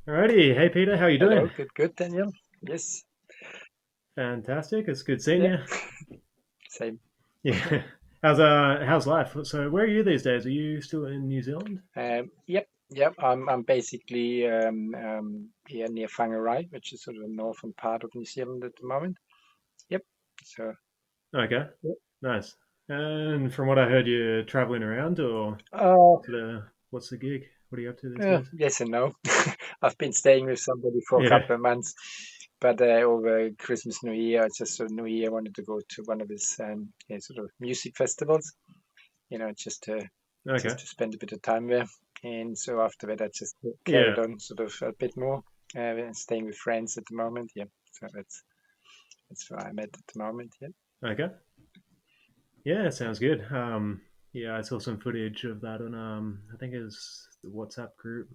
Alrighty, hey Peter, how you Hello, doing? good, Daniel. Yes, Fantastic. It's good seeing yeah, you. same. Yeah. How's life? So where are you these days? Are you still in New Zealand? Yep. I'm basically here near Whangarei, which is sort of the northern part of New Zealand at the moment. Yep. So, Okay, yep. nice. And from what I heard, you're traveling around, or Oh, sort of what's the gig? What are you up to these days? yes and no. I've been staying with somebody for a Yeah. couple of months, but over Christmas, New Year, just sort of New Year, I wanted to go to one of his yeah, sort of music festivals. Just Okay. to spend a bit of time there. And so after that, I just carried Yeah. on sort of a bit more, staying with friends at the moment. Yeah, so that's where I'm at the moment. Yeah, Okay. Yeah, sounds good. Yeah, I saw some footage of that on I think it was the WhatsApp group.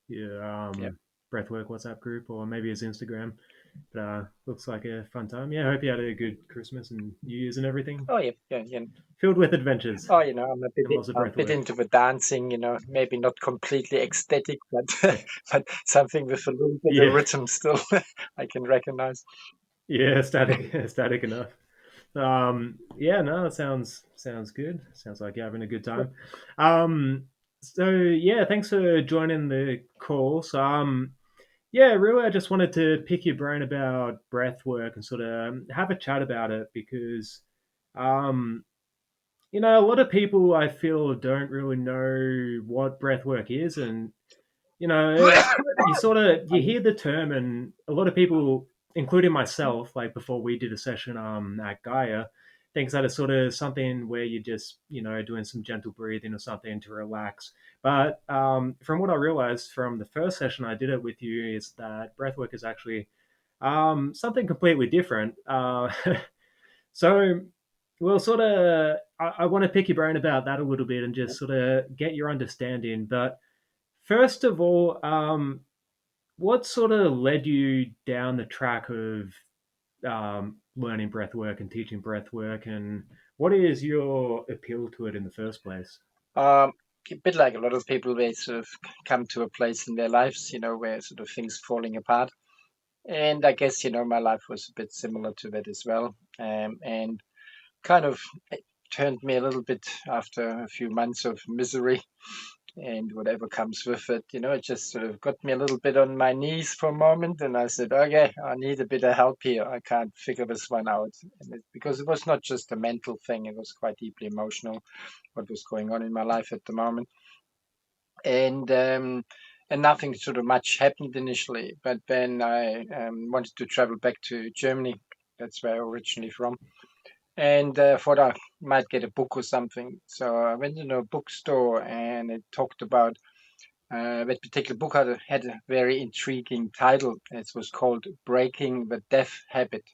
Yeah, yeah. breathwork WhatsApp group, or maybe his Instagram. But looks like a fun time. Yeah, I hope you had a good Christmas and New Year's and everything. Oh yeah. Filled with adventures Oh, I'm a bit, and lots of I'm a breath bit work. into the dancing. Maybe not completely ecstatic, but but something with a little bit of Yeah, rhythm still. I can recognize. yeah, static, static enough. Yeah, no, that sounds good. Sounds like you're having a good Yeah. time. So yeah, thanks for joining the call. Yeah, really, I just wanted to pick your brain about breath work and sort of have a chat about it because, um, a lot of people I feel don't really know what breath work is, and you sort of you Pardon. hear the term, and a lot of people, including myself, like before we did a session at Gaia, thinks that it's sort of something where you're just doing some gentle breathing or something to relax. But from what I realized from the first session I did it with you is that breathwork is actually something completely different. So we'll sort of I want to pick your brain about that a little bit and just sort of get your understanding. But first of all, what sort of led you down the track of learning breath work and teaching breath work, and what is your appeal to it in the first place? Um, a bit like a lot of people, they sort of come to a place in their lives, where sort of things falling apart. And I guess, my life was a bit similar to that as well. And kind of it turned me a little bit after a few months of misery and whatever comes with it. It just sort of got me a little bit on my knees for a moment. And I said, okay, I need a bit of help here. I can't figure this one out. Because it was not just a mental thing, it was quite deeply emotional what was going on in my life at the moment. And nothing sort of much happened initially. But then I wanted to travel back to Germany. That's where I'm originally from, and thought I might get a book or something. So I went into a bookstore, and it talked about that particular book had a very intriguing title. It was called "Breaking the Death Habit."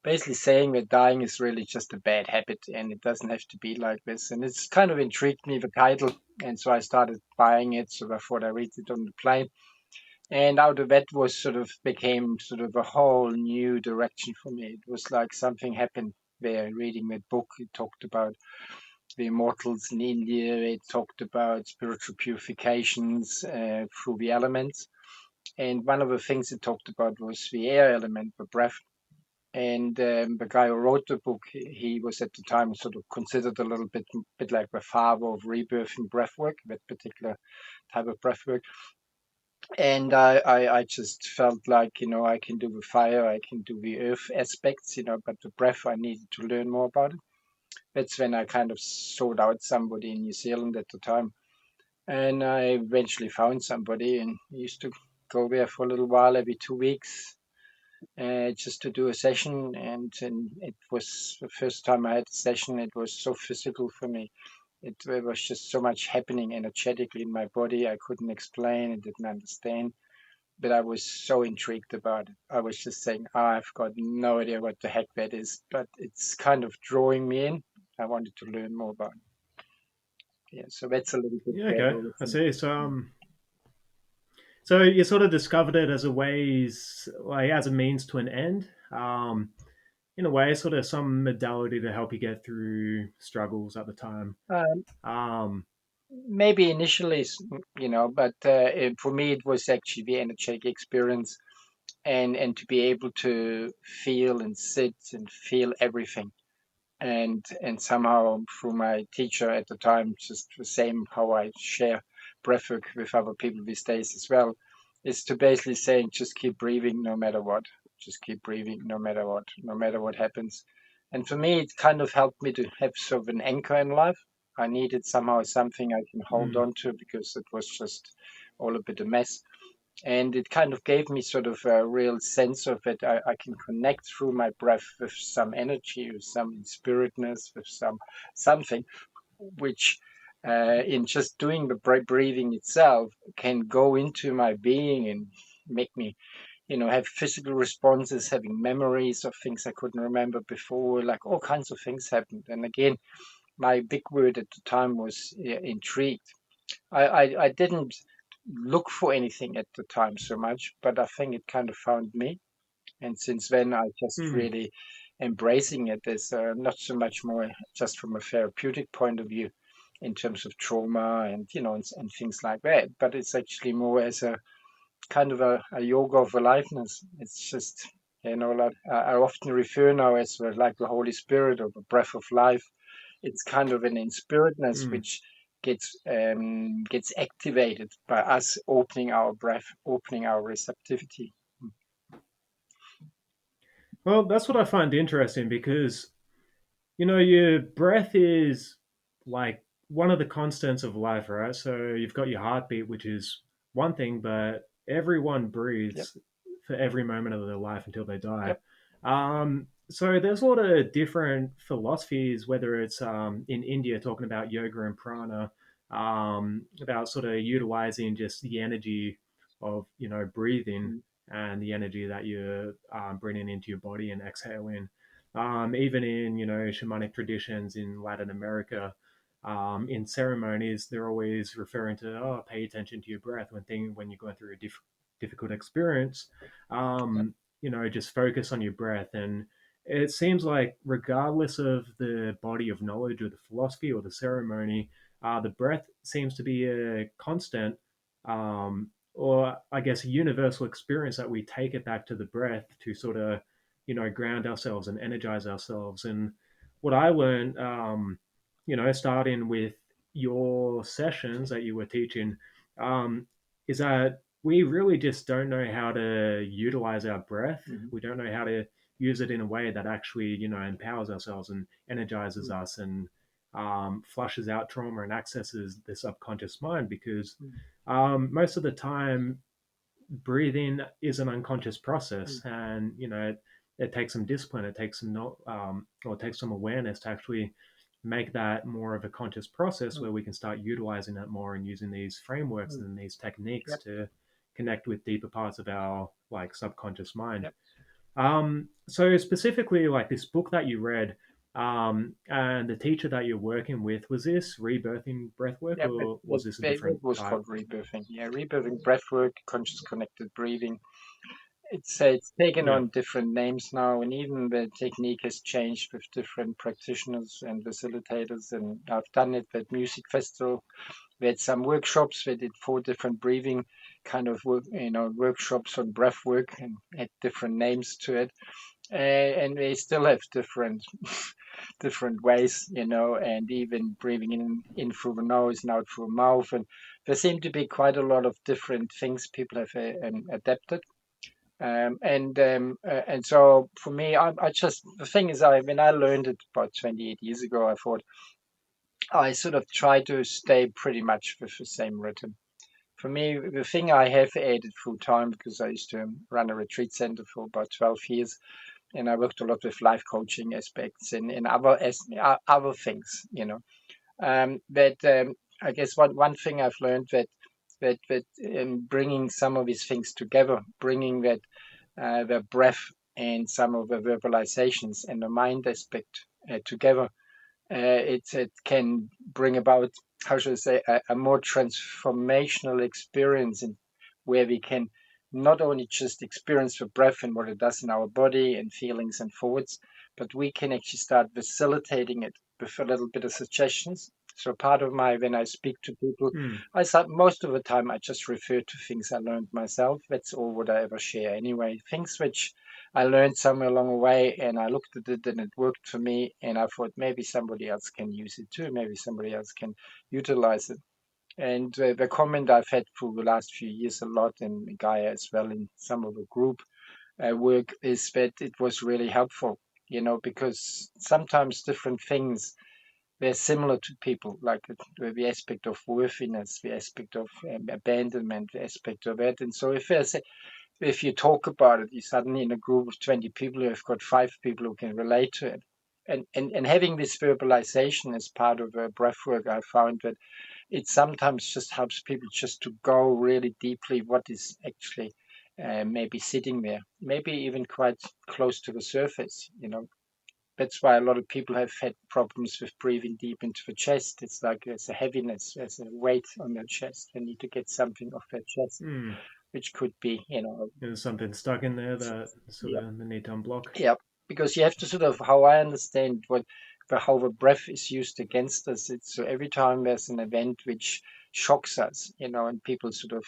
Basically saying that dying is really just a bad habit and it doesn't have to be like this. And it's kind of intrigued me, the title. And so I started buying it. So I thought I read it on the plane. And out of that was sort of became sort of a whole new direction for me. It was like something happened there reading that book. It talked about the immortals in India. It talked about spiritual purifications through the elements. And one of the things it talked about was the air element, the breath. And the guy who wrote the book, he was at the time sort of considered a little bit like the father of rebirthing breathwork, that particular type of breathwork. And I just felt like, I can do the fire, I can do the earth aspects, but the breath, I needed to learn more about it. That's when I kind of sought out somebody in New Zealand at the time. And I eventually found somebody and used to go there for a little while every 2 weeks just to do a session. And it was the first time I had a session. It was so physical for me. There was just so much happening energetically in my body. I couldn't explain. I didn't understand. But I was so intrigued about it. I was just saying, I've got no idea what the heck that is, but it's kind of drawing me in. I wanted to learn more about it. Yeah, so that's a little bit Yeah, where okay, all the I things. see. So you sort of discovered it as a ways, like as a means to an end. In a way, sort of some modality to help you get through struggles at the time. Um, Um, maybe initially, but for me it was actually the energetic experience, and to be able to feel and sit and feel everything, and somehow through my teacher at the time, just the same how I share breathwork with other people these days as well, is to basically saying just keep breathing no matter what, just keep breathing no matter what happens. And for me, it kind of helped me to have sort of an anchor in life. I needed somehow something I can hold Mm, on to because it was just all a bit of mess, and it kind of gave me sort of a real sense of it. I can connect through my breath with some energy, with some spiritness, with something which, in just doing the breathing itself, can go into my being and make me, have physical responses, having memories of things I couldn't remember before, like all kinds of things happened. And again, my big word at the time was, yeah, intrigued. I didn't look for anything at the time so much, but I think it kind of found me. And since then, I just mm. really embracing it as, not so much more just from a therapeutic point of view in terms of trauma and, and things like that, but it's actually more as a kind of a yoga of aliveness. It's just, like I often refer now as like the Holy Spirit or the breath of life. It's kind of an inspiritness Mm. which gets activated by us opening our breath, opening our receptivity. Well, that's what I find interesting because your breath is like one of the constants of life, right? So you've got your heartbeat, which is one thing, but everyone Yep, breathes for every moment of their life until they die. yep, So there's a lot of different philosophies, whether it's in India talking about yoga and prana, about sort of utilizing just the energy of breathing mm, and the energy that you're bringing into your body and exhaling. Even in shamanic traditions in Latin America, in ceremonies, they're always referring to, oh, pay attention to your breath when you're going through a difficult experience. yep, Just focus on your breath. And it seems like regardless of the body of knowledge or the philosophy or the ceremony, the breath seems to be a constant, or I guess a universal experience that we take it back to the breath to sort of ground ourselves and energize ourselves. And what I learned, starting with your sessions that you were teaching, um, is that we really just don't know how to utilize our breath. mhm, We don't know how to use it in a way that actually empowers ourselves and energizes mm, us and flushes out trauma and accesses the subconscious mind, because mm, most of the time breathing is an unconscious mm, process, and it takes some discipline, it takes some or it takes some awareness to actually make that more of a conscious process mm, where we can start utilizing that more and using these frameworks mm, and these techniques yep, to connect with deeper parts of our like subconscious mind. yep. So specifically, like this book that you read, and the teacher that you're working with, was this rebirthing breathwork Yeah, or was this a it different was type? called rebirthing. Yeah, rebirthing breathwork, conscious connected breathing. It's taken Yeah. on different names now, and even the technique has changed with different practitioners and facilitators. And I've done it at music festival. We had some workshops. We did 4 different breathing kind of workshops on breath work and had different names to it. And they still have different different ways, and even breathing in through the nose and out through the mouth. And there seem to be quite a lot of different things people have adapted. And so for me, I just the thing is, when I learned it about 28 years ago, I thought I sort of try to stay pretty much with the same rhythm. For me, the thing I have added through time, because I used to run a retreat center for about 12 years, and I worked a lot with life coaching aspects and other things, but I guess one thing I've learned that bringing some of these things together, bringing that the breath and some of the verbalizations and the mind aspect together, it can bring about, how should I say, a more transformational experience, where we can not only just experience the breath and what it does in our body and feelings and thoughts, but we can actually start facilitating it with a little bit of suggestions. So part of my, when I speak to people, Mm. I thought most of the time I just refer to things I learned myself. That's all what I ever share anyway. Things which I learned somewhere along the way, and I looked at it and it worked for me, and I thought maybe somebody else can use it too. Maybe somebody else can utilize it. And the comment I've had through the last few years a lot, and Gaia as well in some of the group work, is that it was really helpful, because sometimes different things, they're similar to people, like the aspect of worthiness, the aspect of abandonment, the aspect of that. And so if you talk about it, you suddenly in a group of 20 people, you've got 5 people who can relate to it. And having this verbalization as part of breath work, I found that it sometimes just helps people just to go really deeply what is actually maybe sitting there, maybe even quite close to the surface. That's why a lot of people have had problems with breathing deep into the chest. It's like there's a heaviness, there's a weight on their chest. They need to get something off their chest, Mm. which could be, There's something stuck in there that sort yeah, of they need to unblock. yeah, because you have to sort of, how I understand how the breath is used against us. It's so every time there's an event which shocks us, and people sort of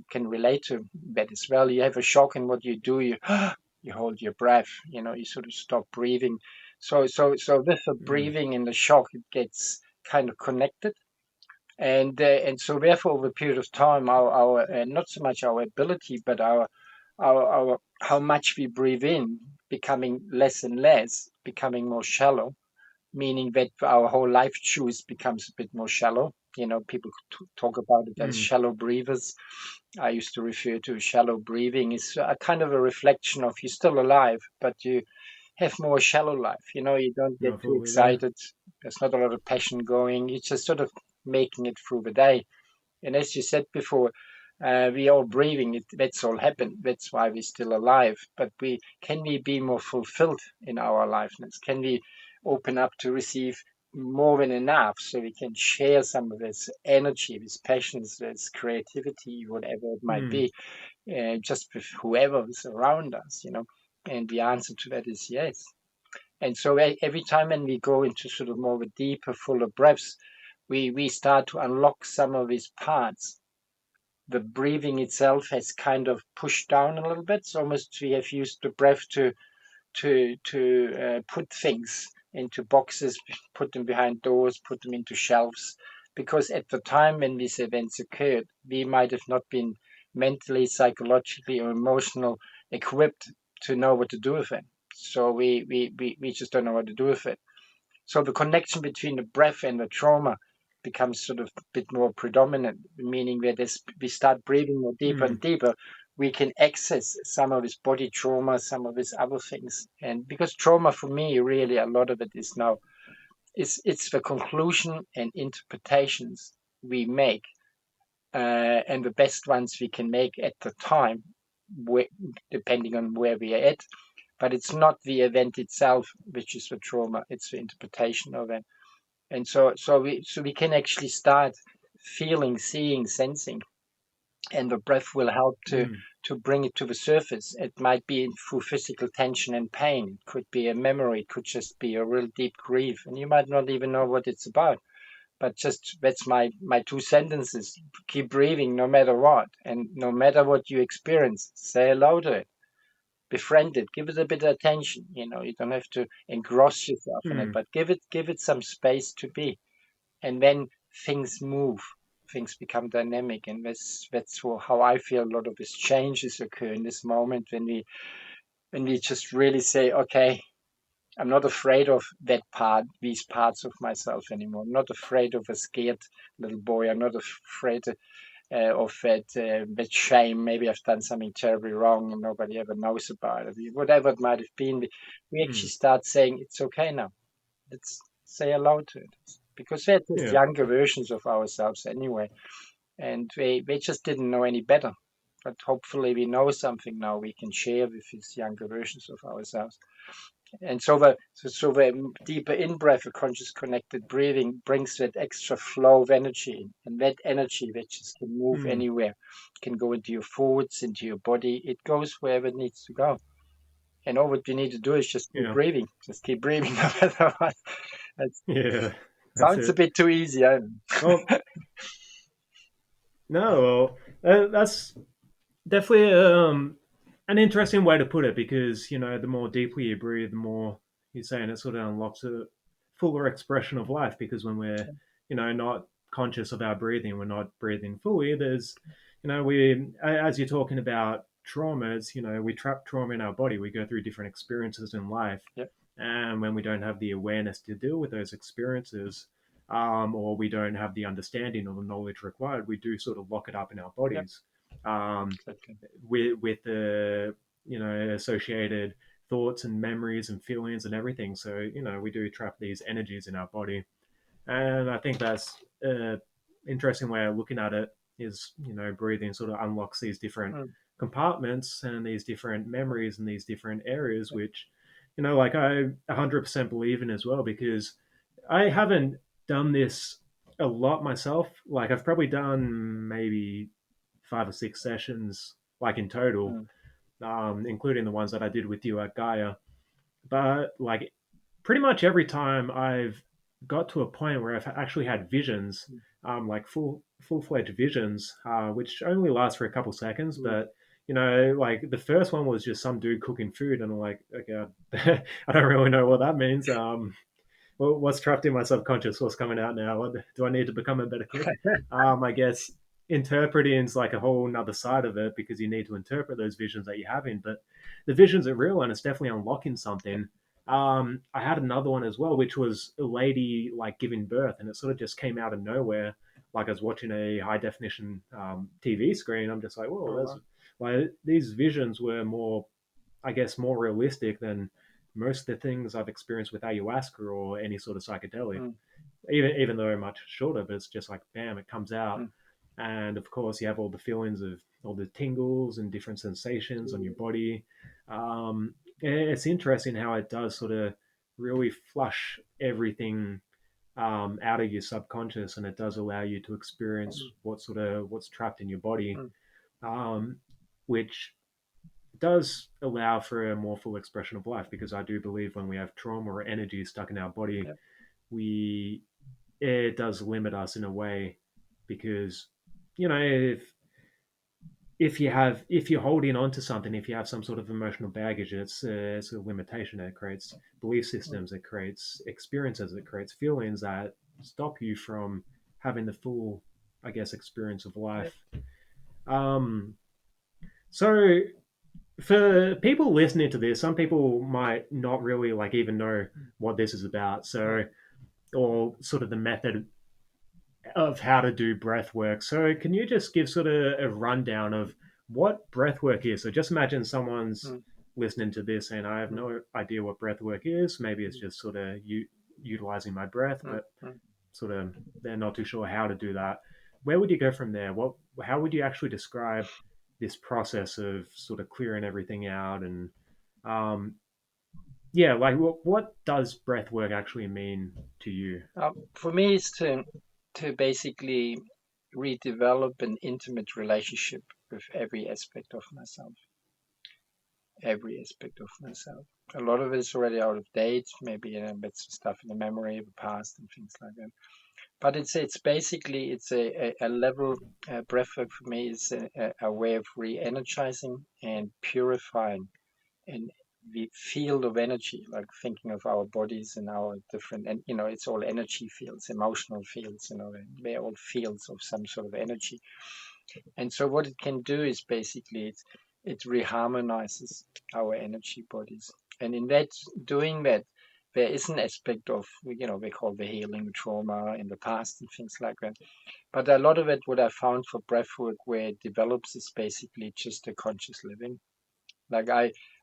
can relate to that as well. You have a shock, and what you do, you hold your breath. You sort of stop breathing. So with the Mm. breathing and the shock, it gets kind of connected. And so therefore, over a period of time, our not so much our ability, but our how much we breathe in becoming less and less, becoming more shallow, meaning that our whole life choice becomes a bit more shallow. People talk about it as Mm. shallow breathers. I used to refer to shallow breathing is a kind of a reflection of you're still alive, but you have more shallow life. You don't get Not too fully there. excited. There's not a lot of passion going. You're just sort of making it through the day. And as you said before, we all breathing. That's all happened. That's why we're still alive. But we be more fulfilled in our aliveness? Can we open up to receive more than enough so we can share some of this energy, this passions, this creativity, whatever it might Mm. be, just with whoever is around us? And the answer to that is yes. And so every time when we go into sort of more of a deeper, fuller breaths, we start to unlock some of these parts. The breathing itself has kind of pushed down a little bit. It's almost we have used the breath to put things into boxes, put them behind doors, put them into shelves. Because at the time when these events occurred, we might have not been mentally, psychologically, or emotional equipped to know what to do with it. So we just don't know what to do with it. So the connection between the breath and the trauma becomes sort of a bit more predominant, meaning that as we start breathing more deeper and Mm. deeper, we can access some of this body trauma, some of these other things. And because trauma for me, really, a lot of it is now, it's the conclusion and interpretations we make, and the best ones we can make at the time, where, depending on where we are at. But it's not the event itself which is the trauma; it's the interpretation of it. And so we can actually start feeling, seeing, sensing, and the breath will help to Mm. to bring it to the surface. It might be through physical tension and pain. It could be a memory. It could just be a real deep grief, and you might not even know what it's about. But just that's my 2 sentences. Keep breathing no matter what, and no matter what you experience, say hello to it. Befriend it, give it a bit of attention. You don't have to engross yourself in it, Mm. but give it some space to be. And then things move, things become dynamic, and that's how I feel a lot of these changes occur in this moment when we just really say, okay, I'm not afraid of these parts of myself anymore. I'm not afraid of a scared little boy. I'm not afraid of that shame. Maybe I've done something terribly wrong and nobody ever knows about it. Whatever it might have been, we actually Mm. start saying it's okay now. Let's say hello to it, because they're just Yeah. younger versions of ourselves anyway, and they just didn't know any better. But hopefully, we know something now we can share with these younger versions of ourselves. And so the deeper in breath, a conscious connected breathing brings that extra flow of energy, and that energy that just can move Mm. anywhere, can go into your thoughts, into your body. It goes wherever it needs to go. And all what you need to do is just keep Yeah. breathing. Just keep breathing no matter what. That's, Yeah. That's Sounds a it. bit too easy. I Well, no, well, that's definitely an interesting way to put it because the more deeply you breathe, the more you're saying it sort of unlocks a fuller expression of life. Because when we're not conscious of our breathing, we're not breathing fully. There's we as you're talking about traumas, we trap trauma in our body. We go through different experiences in life, Yep, and when we don't have the awareness to deal with those experiences. Or we don't have the understanding or the knowledge required, we do sort of lock it up in our yep, bodies. Um, exactly. with the associated thoughts and memories and feelings and everything. So we do trap these energies in our body, and I think that's an interesting way of looking at it. Is breathing sort of unlocks these different Mm, compartments and these different memories and these different areas, which like I 100% believe in as well because I haven't done this a lot myself. Like I've probably done maybe 5 or 6 sessions, like in total, mm, including the ones that I did with you at Gaia. But like pretty much every time I've got to a point where I've actually had visions, mm, like full fledged visions, which only last for a couple seconds. mm. But like the first one was just some dude cooking food, and I'm like, okay, I don't really know what that means. What's trapped in my subconscious? What's coming out now? What, do I need to become a better cook? I guess interpreting is like a whole nother side of it because you need to interpret those visions that you're having. But the visions are real and it's definitely unlocking something. I had another one as well, which was a lady like giving birth, and it sort of just came out of nowhere. Like I was watching a high definition TV screen. I'm just like, whoa, Oh, that's wow. like these visions were more, I guess, more realistic than most of the things I've experienced with ayahuasca or any sort of psychedelic. Mm, Even though much shorter, but it's just like bam, it comes out, mm, and of course you have all the feelings of all the tingles and different sensations on your mm, body. It's interesting how it does sort of really flush everything out of your subconscious, and it does allow you to experience mm, what's trapped in your body, mm. um, which does allow for a more full expression of life because I do believe when we have trauma or energy stuck in our body, Yep, we it does limit us in a way because if you're holding on to something, if you have some sort of emotional baggage, it's a limitation. It creates belief mm, systems, it creates experiences, it creates feelings that stop you from having the full, I guess, experience of yep, life. Um, so for people listening to this, some people might not really like even know mm, what this is about. mm, So, or sort of the method of how to do breath work. So, can you just give sort of a rundown of what breath work is? So, just imagine someone's mm, listening to this and I have mm, no idea what breath work is. Maybe it's mm, just sort of utilizing my breath, mm, but mm. sort of they're not too sure how to do that. Where would you go from there? How would you actually describe this process of sort of clearing everything out and um, yeah, like what does breath work actually mean to you? For me, it's to basically redevelop an intimate relationship with every aspect of myself. Every aspect of myself. A lot of it is already out of date, maybe bits of stuff in the memory of the past and things like that. But it's basically it's a level breathwork for me is a way of re-energizing and purifying and the field of energy, like thinking of our bodies and our different, and it's all energy fields, emotional fields, they're all fields of some sort of energy. And so what it can do is basically it reharmonizes our energy bodies. And in that doing that, there is an aspect of we call the healing trauma in the past and things like that. But a lot of it, what I found for breathwork, where it develops, is basically just a conscious living. Like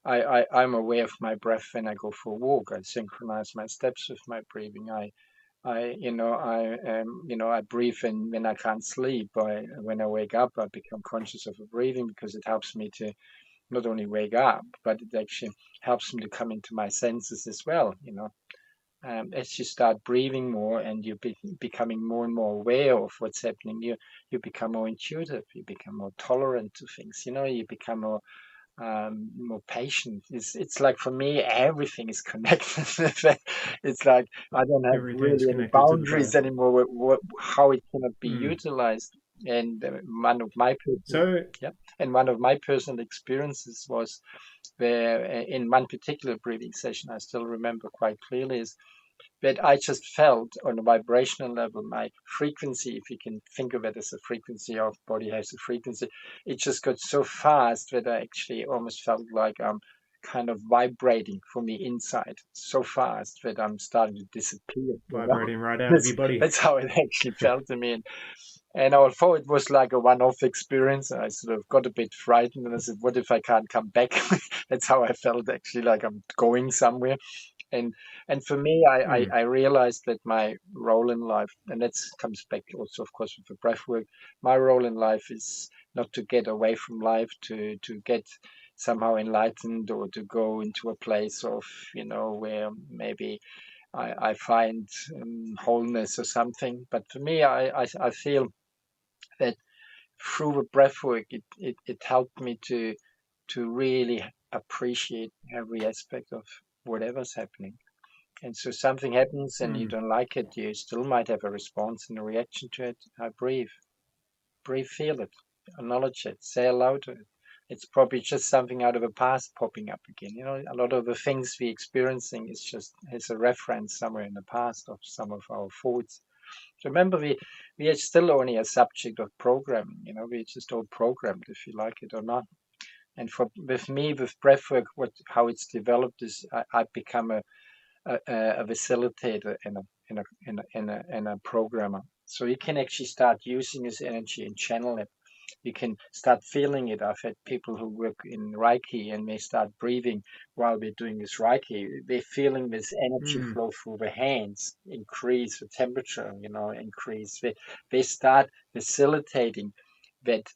I'm aware of my breath when I go for a walk. I synchronize my steps with my breathing. I breathe when I can't sleep. When I wake up, I become conscious of the breathing because it helps me to not only wake up, but it actually helps me to come into my senses as well. As you start breathing more and you're becoming more and more aware of what's happening, you become more intuitive. You become more tolerant to things. You become more more patient. It's like for me, everything is connected. It's like I don't have Everything's really any connected to the boundaries breath. anymore. How it cannot be Mm. utilized. And one of my personal, So, yeah, and one of my personal experiences was where in one particular breathing session, I still remember quite clearly, is that I just felt on a vibrational level, my frequency, if you can think of it as a frequency, our body has a frequency, it just got so fast that I actually almost felt like I'm kind of vibrating from the inside so fast that I'm starting to disappear. vibrating right out of That's, your body. that's how it actually felt to me. And although it was like a one-off experience, I sort of got a bit frightened and I said, what if I can't come back? That's how I felt actually, like I'm going somewhere. And and for me, Mm. I realized that my role in life, and that comes back also, of course, with the breath work, my role in life is not to get away from life, to get somehow enlightened or to go into a place of, where maybe I find wholeness or something. But for me, I feel that through the breath work, it helped me to really appreciate every aspect of whatever's happening. And so something happens and you Mm. don't like it, you still might have a response and a reaction to it. Breathe, feel it, acknowledge it, say hello to it. It's probably just something out of the past popping up again. A lot of the things we're experiencing is just as a reference somewhere in the past of some of our thoughts. So remember, we are still only a subject of programming. We're just all programmed, if you like it or not. And with me, with breathwork, how it's developed is I've become a facilitator and a programmer. So you can actually start using this energy and channel it. You can start feeling it. I've had people who work in Reiki and they start breathing while we're doing this Reiki. They're feeling this energy Mm. flow through the hands, increase the temperature, increase. They start facilitating that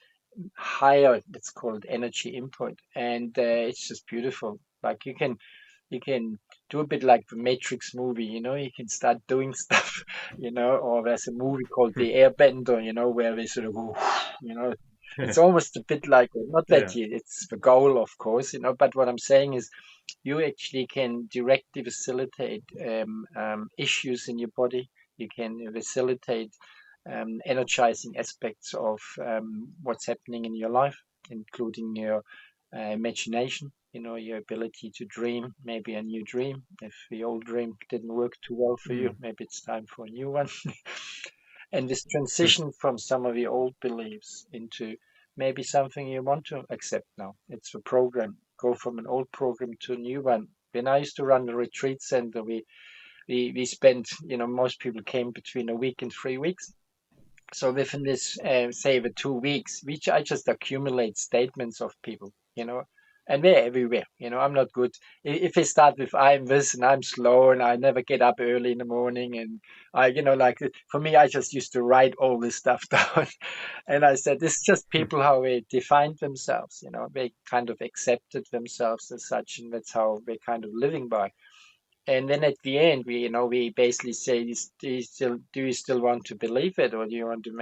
higher, let's call it energy input. And it's just beautiful. Like you can do a bit like the Matrix movie, you can start doing stuff, or there's a movie called The Airbender, where they sort of go, it's almost a bit like, not that Yeah. it's the goal, of course, but what I'm saying is you actually can directly facilitate issues in your body. You can facilitate energizing aspects of what's happening in your life, including your imagination, your ability to dream, maybe a new dream. If the old dream didn't work too well for you, Mm. maybe it's time for a new one. And this transition from some of the old beliefs into maybe something you want to accept now. It's a program. Go from an old program to a new one. When I used to run the retreat center, we spent, most people came between a week and 3 weeks. So within this, say, the 2 weeks, which I just accumulate statements of people, and they're everywhere. I'm not good. If they start with I'm this and I'm slow and I never get up early in the morning and like for me, I just used to write all this stuff down. And I said, this is just people how they defined themselves. They kind of accepted themselves as such, and that's how they're kind of living by. And then at the end, we basically say, do you still want to believe it, or do you want to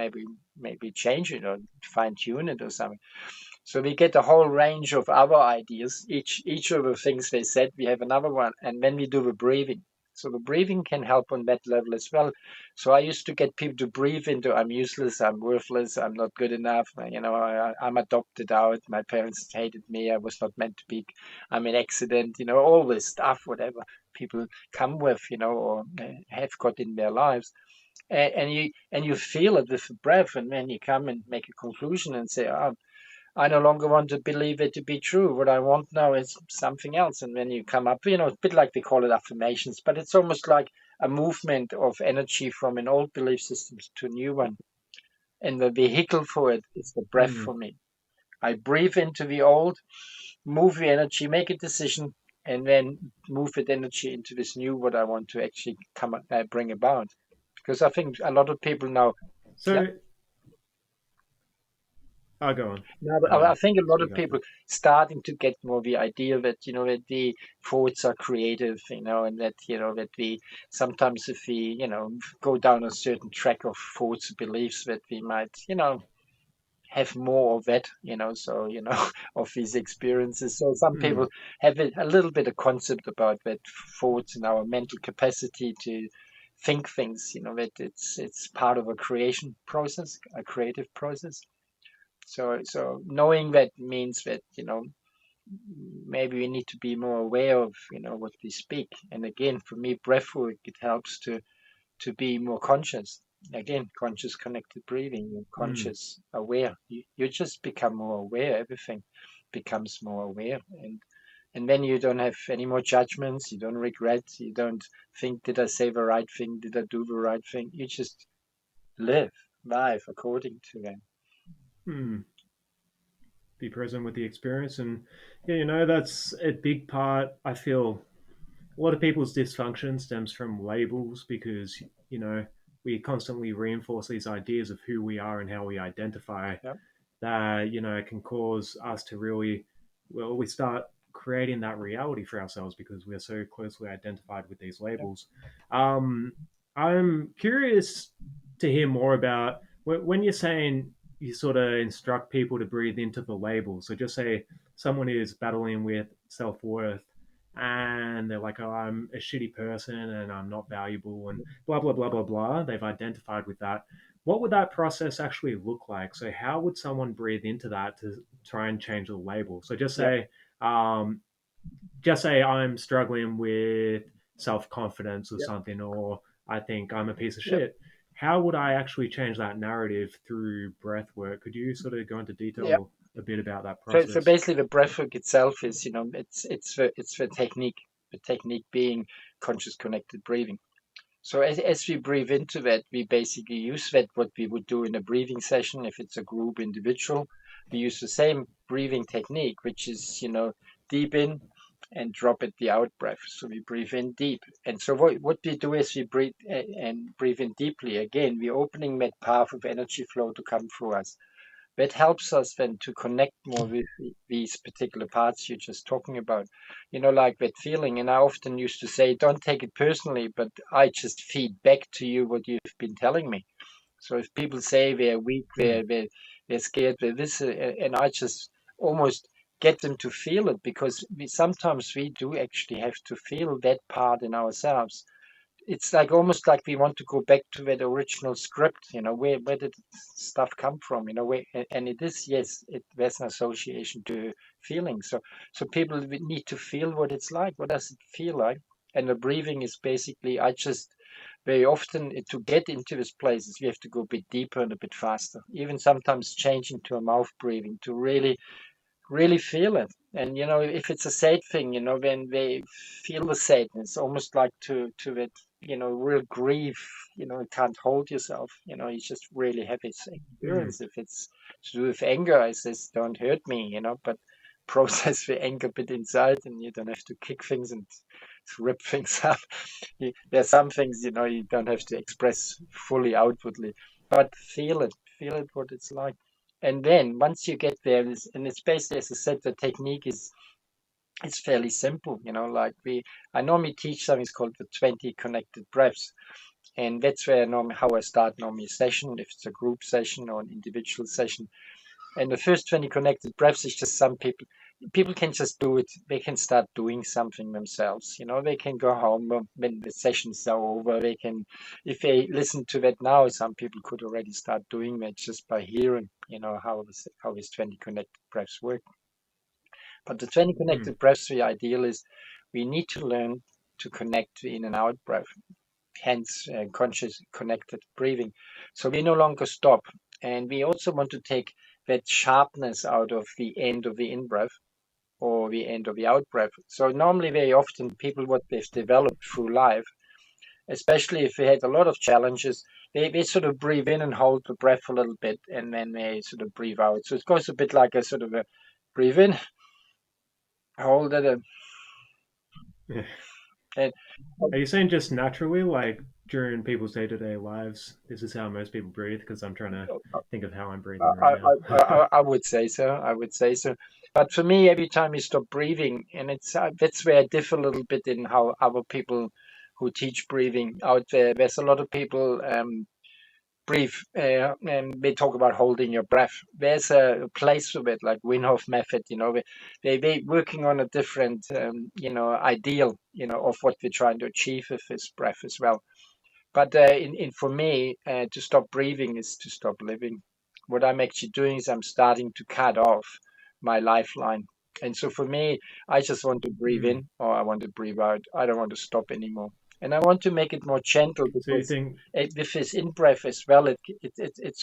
maybe change it or fine tune it or something? So we get a whole range of other ideas. Each of the things they said, we have another one, and then we do the breathing. So the breathing can help on that level as well. So I used to get people to breathe into I'm useless, I'm worthless, I'm not good enough. I'm adopted out. My parents hated me. I was not meant to be. I'm an accident. All this stuff, whatever people come with, or have got in their lives. And you feel it with the breath, and then you come and make a conclusion and say, oh, I no longer want to believe it to be true. What I want now is something else. And then you come up, a bit like they call it affirmations, but it's almost like a movement of energy from an old belief system to a new one. And the vehicle for it is the breath Mm. for me. I breathe into the old, move the energy, make a decision, and then move that energy into this new what I want to actually bring about. Because I think a lot of people now, yeah, So, I'll go on. now, Go I on. think a lot Speak of after. people starting to get more the idea that that the thoughts are creative, and that that we sometimes if we go down a certain track of thoughts, beliefs, that we might have more of that, so, of these experiences. So some Mm, people have a little bit of concept about that thoughts and our mental capacity to think things, that it's part of a creation process, a creative process. So knowing that means that, maybe we need to be more aware of, what we speak. And again, for me, breathwork, it helps to be more conscious. Again, conscious connected breathing, mm, conscious aware. You just become more aware. Everything becomes more aware. And then you don't have any more judgments. You don't regret. You don't think, did I say the right thing? Did I do the right thing? You just live life according to that. mm. Be present with the experience. And yeah, that's a big part. I feel a lot of people's dysfunction stems from labels because we constantly reinforce these ideas of who we are and how we identify Yeah, that can cause us to really, well, we start creating that reality for ourselves because we're so closely identified with these yeah, labels. um, I'm curious to hear more about when you're saying you sort of instruct people to breathe into the label. So just say someone is battling with self-worth and they're like, oh, I'm a shitty person and I'm not valuable and blah blah blah blah blah. They've identified with that. What would that process actually look like? So how would someone breathe into that to try and change the label? So yeah, um, just say I'm struggling with self confidence or yeah, something, or I think I'm a piece of yeah. shit. How would I actually change that narrative through breath work? Could you sort of go into Yeah. detail a bit about that So process? basically, the breathwork itself is, it's the technique. The technique being conscious connected breathing. So as we breathe into that, we basically use that what we would do in a breathing session. If it's a group individual, we use the same breathing technique, which is, deep in and drop at the out breath. So we breathe in deep. And so what we do is we breathe and breathe in deeply. Again, we're opening that path of energy flow to come through us. That helps us then to connect more with these particular parts you're just talking about. Like that feeling. And I often used to say, don't take it personally, but I just feed back to you what you've been telling me. So if people say they're weak, Mm, they're scared, they're this, and I just almost get them to feel it, because sometimes we do actually have to feel that part in ourselves. It's like almost like we want to go back to that original script, where did stuff come from, and it is, yes, there's an association to feeling. So people need to feel what it's like. What does it feel like? And the breathing is basically, I just very often, to get into these places, we have to go a bit deeper and a bit faster, even sometimes changing to a mouth breathing to really feel it. And if it's a sad thing, when they feel the sadness, almost like to that, real grief, you can't hold yourself, you just really have this mm, experience. If it's to do with anger, I says, don't hurt me, but process the anger bit inside, and you don't have to kick things and rip things up. There's some things, you don't have to express fully outwardly, but feel it what it's like. And then once you get there, and it's basically, as I said, the technique is it's fairly simple. Like I normally teach something called the 20 connected breaths, and that's where normally how I start normally a session, if it's a group session or an individual session. And the first 20 connected breaths is just some people can just do it. They can start doing something themselves. They can go home when the sessions are over. They can, if they listen to that now, some people could already start doing that just by hearing, how this 20 connected breaths work. But the 20 mm, connected breaths, the ideal is we need to learn to connect to in and out breath, hence conscious connected breathing. So we no longer stop. And we also want to take that sharpness out of the end of the in breath or the end of the out breath. So normally, very often, people, what they've developed through life, especially if they had a lot of challenges, they sort of breathe in and hold the breath a little bit, and then they sort of breathe out. So it goes a bit like a sort of a breathe in, hold it, yeah. and Are you saying just naturally, like during people's day to day lives, this is how most people breathe? Because I'm trying to think of how I'm breathing right I, now. I would say so. I would say so. But for me, every time you stop breathing, and it's that's where I differ a little bit in how other people who teach breathing out there. There's a lot of people breathe, and they talk about holding your breath. There's a place for it, like Wim Hof method. They working on a different, ideal, of what we're trying to achieve with this breath as well. But for me, to stop breathing is to stop living. What I'm actually doing is I'm starting to cut off my lifeline. And so for me, I just want to breathe Mm. in or I want to breathe out. I don't want to stop anymore. And I want to make it more gentle So you because think with this in breath as well, it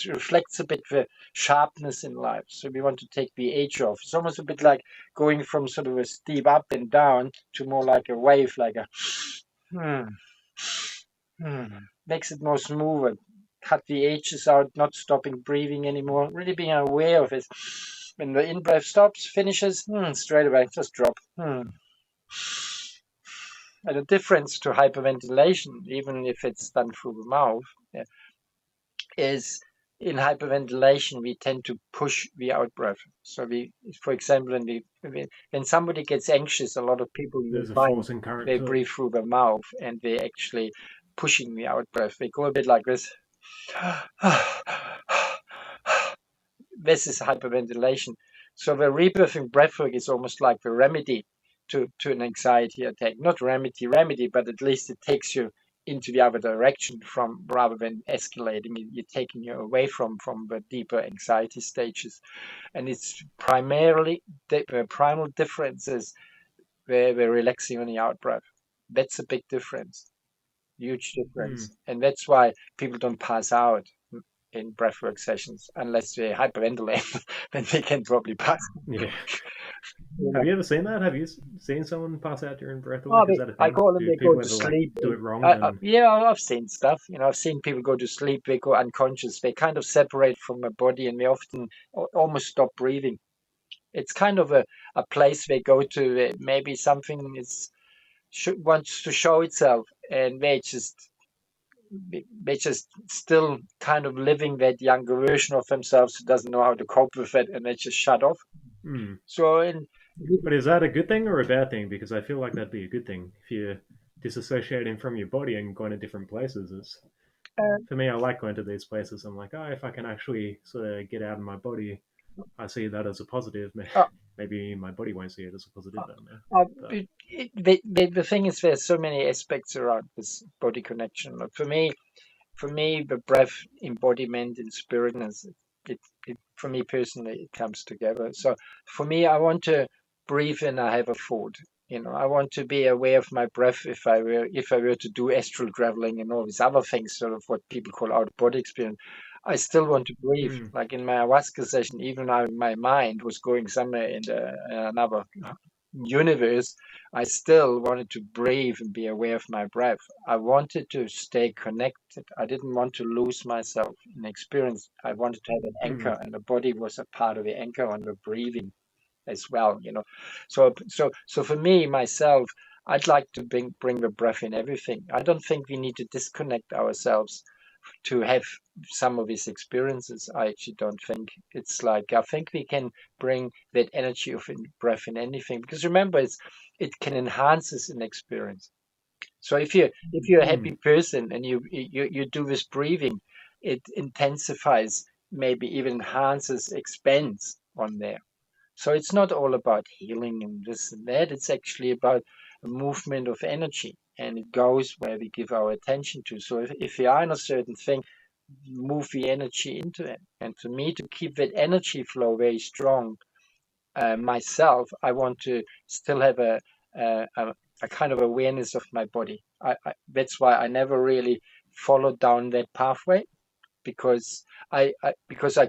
reflects a bit the sharpness in life. So we want to take the edge off. It's almost a bit like going from sort of a steep up and down to more like a wave, like a hmm, Hmm. Makes it more smoother. Cut the edges out, not stopping breathing anymore. Really being aware of it. When the in breath stops, finishes, straight away, just drop. And the difference to hyperventilation, even if it's done through the mouth, is in hyperventilation we tend to push the out breath. So for example, when somebody gets anxious, a lot of people you there's a find forcing current they to it? breathe through the mouth and they actually pushing the out breath. They go a bit like this. This is hyperventilation. So the rebirthing breathwork is almost like the remedy to an anxiety attack. Not remedy, but at least it takes you into the other direction from rather than escalating. You're taking you away from the deeper anxiety stages. And it's primarily the primal difference is where we're relaxing on the out breath. That's a big difference, huge Mm. difference. And that's why people don't pass out in breathwork sessions unless they hyperventilate. Then they can probably pass. Yeah. You Have know. you ever seen that? Have you seen someone pass out during breath Oh, work? Is that a I thing? call them Do they go people to ever like sleep. do it wrong and then? Yeah, I've seen stuff. I've seen people go to sleep. They go unconscious. They kind of separate from the body, and they often almost stop breathing. It's kind of a place they go to. Maybe something is wants to show itself, and they just still kind of living that younger version of themselves who doesn't know how to cope with it, and they just shut off. Mm. So, in But is that a good thing or a bad thing? Because I feel like that'd be a good thing if you're disassociating from your body and going to different places. It's, uh, for me, I like going to these places. I'm like, oh, if I can actually sort of get out of my body, I see that as a positive. uh, Maybe my body won't see it as a positive. I don't know. But the thing is, there's so many aspects around this body connection. Like for me, the breath, embodiment, and spiritness, for me personally, it comes together. So for me, I want to breathe and I have a thought. I want to be aware of my breath if I were to do astral traveling and all these other things, sort of what people call out of body experience. I still want to breathe. mm, Like in my ayahuasca session, even though my mind was going somewhere in another universe, I still wanted to breathe and be aware of my breath. I wanted to stay connected. I didn't want to lose myself in experience. I wanted to have an mm, anchor, and the body was a part of the anchor on the breathing as well. So for me, myself, I'd like to bring the breath in everything. I don't think we need to disconnect ourselves to have some of these experiences. I actually don't think it's like I think we can bring that energy of breath in anything because remember it can enhance us an experience. So if you're a mm, happy person and you do this breathing, it intensifies, maybe even enhances, expands on there. So it's not all about healing and this and that. It's actually about a movement of energy, and it goes where we give our attention to. So if we are in a certain thing, move the energy into it. And to me, to keep that energy flow very strong, myself, I want to still have a kind of awareness of my body. That's why I never really followed down that pathway because I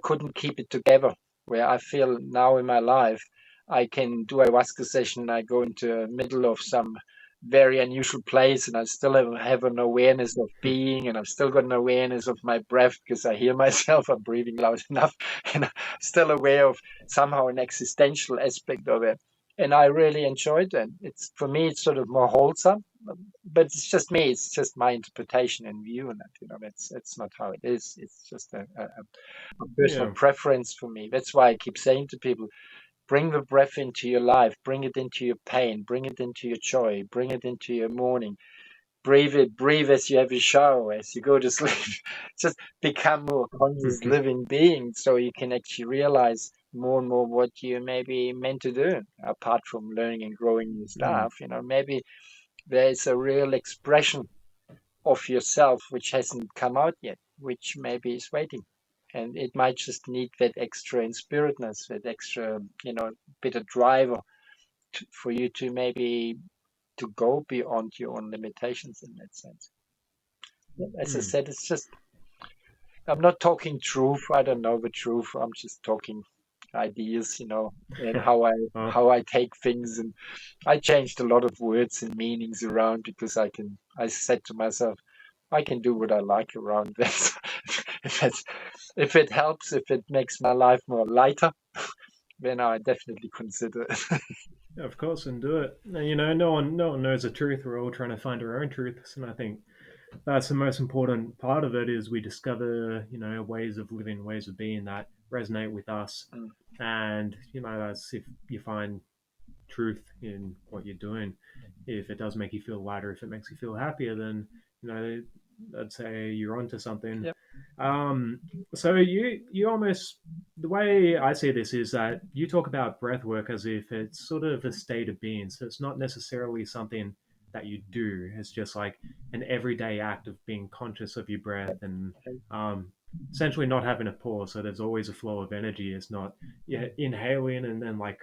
couldn't keep it together. Where I feel now in my life, I can do ayahuasca session. I go into the middle of some very unusual place, and I still have an awareness of mm, being, and I've still got an awareness of my breath because I hear myself. I'm breathing loud enough, and I'm still aware of somehow an existential aspect of it. And I really enjoyed it. It's for me, it's sort of more wholesome, but it's just me. It's just my interpretation and view on it. That's not how it is. It's just a personal yeah. preference for me. That's why I keep saying to people, bring the breath into your life, bring it into your pain, bring it into your joy, bring it into your mourning. breathe as you have a shower, as you go to sleep. Just become more conscious Mhm. living being, so you can actually realize more and more what you maybe meant to do, apart from learning and growing new Mm. stuff. Maybe there is a real expression of yourself which hasn't come out yet, which maybe is waiting. And it might just need that extra inspiritness, that extra, bit of driver for you to maybe to go beyond your own limitations in that sense. As I Mm. said, it's just, I'm not talking truth. I don't know the truth. I'm just talking ideas, and how I Oh, how I take things. And I changed a lot of words and meanings around because I said to myself, I can do what I like around this. If it helps, if it makes my life more lighter, then I definitely consider it. of course, and do it. And, no one knows the truth. We're all trying to find our own truths, and I think that's the most important part of it. Is we discover, ways of living, ways of being that resonate with us, Mm, and that's if you find truth in what you're doing. If it does make you feel lighter, if it makes you feel happier, then you know I'd say you're onto something. yep, Um, so you almost the way I see this is that you talk about breath work as if it's sort of a state of being. So it's not necessarily something that you do. It's just like an everyday act of being conscious of your breath and um, essentially not having a pause. So there's always a flow of energy. It's not inhaling and then like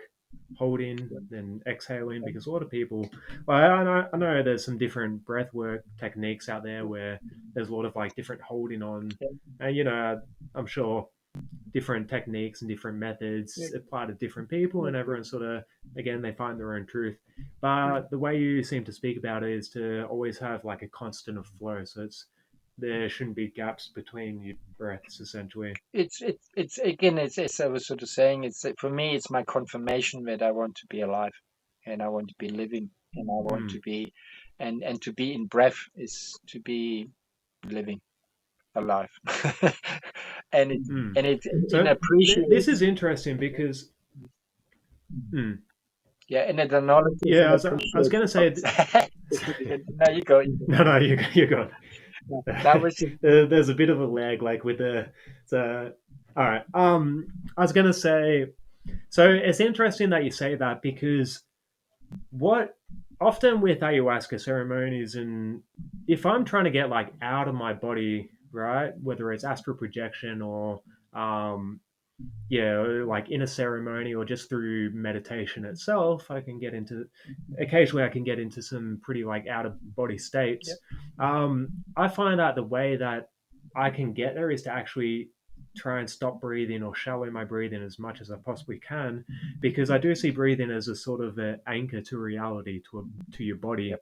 holding yep, then exhaling because a lot of people well, I know there's some different breath work techniques out there where there's a lot of like different holding on yep, and I'm sure different techniques and different methods yep, apply to different people yep, and yep. everyone sort of again they find their own truth but the way you seem to speak about it is to always have like a constant of flow so there shouldn't be gaps between your breaths essentially. It's again, it's as I was sort of saying, it's for me, it's my confirmation that I want to be alive, and I want to be living, and I want Mm, to be, and to be in breath is to be living alive, and it mm. and it in So this is appreciation, interesting because mm, yeah, and it acknowledges yeah, and I was appreciates gonna say thoughts. Now you go. no, no, you're good. That was just There's a bit of a lag, like with the. So, all right. I was gonna say. So it's interesting that you say that because what often with ayahuasca ceremonies, and if I'm trying to get like out of my body, right, whether it's astral projection or um, yeah, like in a ceremony or just through meditation itself, I can get into occasionally I can get into some pretty like out of body yeah, states. I find that the way that I can get there is to actually try and stop breathing or shallow my breathing as much as I possibly can, because I do see breathing as a sort of an anchor to reality to your yep, body.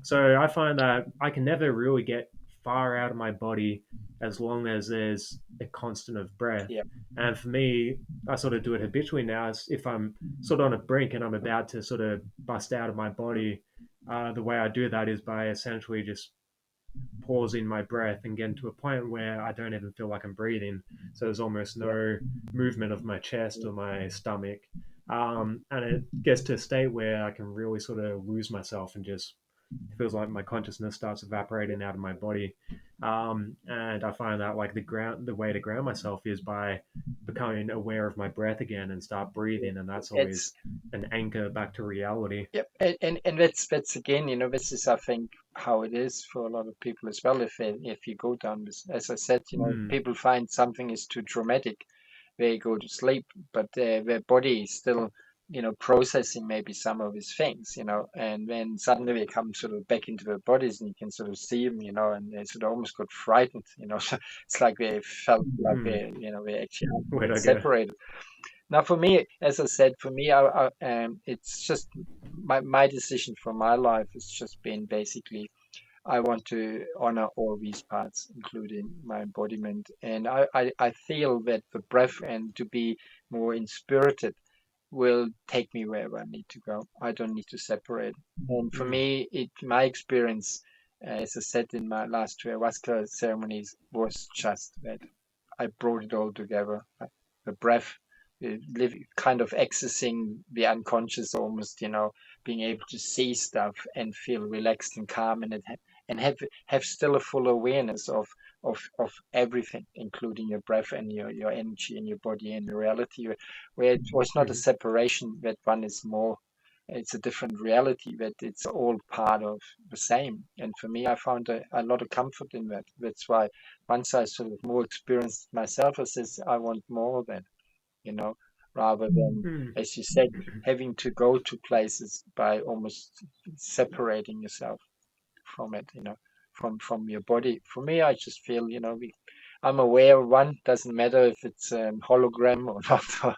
So I find that I can never really get far out of my body as long as there's a constant of breath. yep, And for me, I sort of do it habitually now. As if I'm sort of on a brink and I'm about to sort of bust out of my body, the way I do that is by essentially just pausing my breath and getting to a point where I don't even feel like I'm breathing. So there's almost yep, no movement of my chest yep, or my stomach. And it gets to a state where I can really sort of lose myself and just it feels like my consciousness starts yep. evaporating out of my body. And I find that like the way to ground myself is by becoming aware of my breath again and start breathing, and that's It's always an anchor back to reality. Yep, and that's again, this is I think how it is for a lot of people as well. If you go down this, as I said, Mm, people find something is too traumatic, they go to sleep, but their body is still, processing maybe some of these things, and then suddenly they come sort of back into their bodies, and you can sort of see them, and they sort of almost got frightened, it's like they felt like mm. they actually had Where'd been I go? separated. Now, for me, as I said, for me, it's just my decision for my life has just been basically I want to honor all these parts, including my embodiment, and I feel that the breath and to be more inspirited will take me wherever I need to go. I don't need to separate. And for Mm, me, my experience, as I said in my last two ayahuasca ceremonies, was just that I brought it all together. The breath, kind of accessing the unconscious almost, being able to see stuff and feel relaxed and calm, and and have still a full awareness of everything, including your breath and your energy and your body and your reality, where it was not a Mm, separation that one is more. It's a different reality that it's all part of the same. And for me, I found a lot of comfort in that. That's why once I sort of more experienced myself, I says I want more of that, you know, rather than, mm, as you said, having to go to places by almost separating yourself from it, from your body. For me, I just feel, I'm aware one doesn't matter if it's a hologram or not.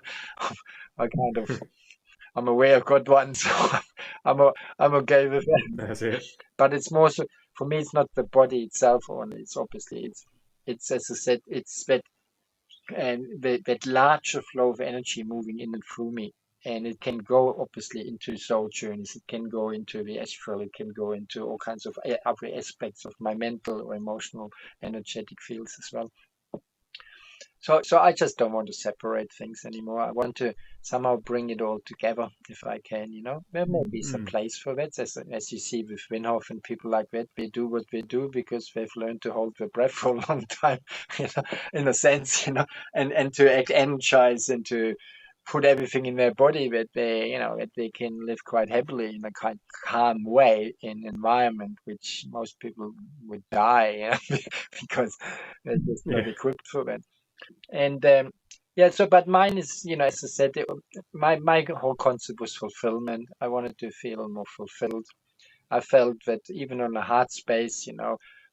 I kind of I'm aware I've got one, so I'm I'm okay with that. that's it. But it's more so for me. It's not the body itself only. It's obviously it's as I said, it's that and that larger flow of energy moving in and through me. And it can go obviously into soul journeys. It can go into the astral. It can go into all kinds of other aspects of my mental or emotional, energetic fields as well. So I just don't want to separate things anymore. I want to somehow bring it all together if I can, There may be some Mm, place for that, as you see with Winhoff and people like that. They do what they do because they've learned to hold their breath for a long time, in a sense, and to energize and to put everything in their body that they can live quite happily in a kind calm way in an environment which most people would die, because they're just not yeah. equipped for that. And yeah, so but mine is, as I said, my whole concept was fulfillment. I wanted to feel more fulfilled. I felt that even on the heart space,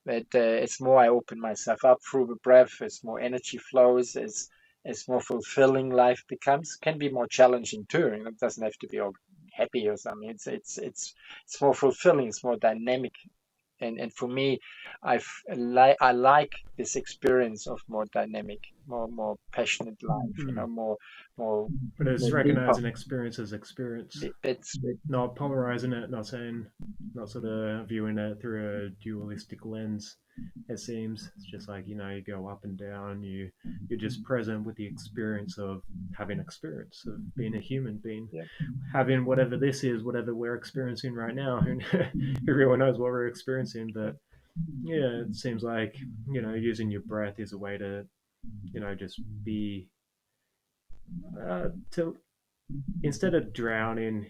that it's more I open myself up through the breath, as more energy flows, as more fulfilling life becomes. Can be more challenging too. It doesn't have to be all happy or something. It's more fulfilling. It's more dynamic, and for me, I like this experience of more dynamic, more passionate life, Mm. more But it's more deeper. recognizing experience as experience, It's not polarizing it, not saying, not sort of viewing it through a dualistic lens. It seems it's just like you go up and down. You're just present with the experience of having experience of being a human being, yeah, having whatever this is, whatever we're experiencing right now. Everyone knows what we're experiencing, but yeah, it seems like using your breath is a way to just be to instead of drowning,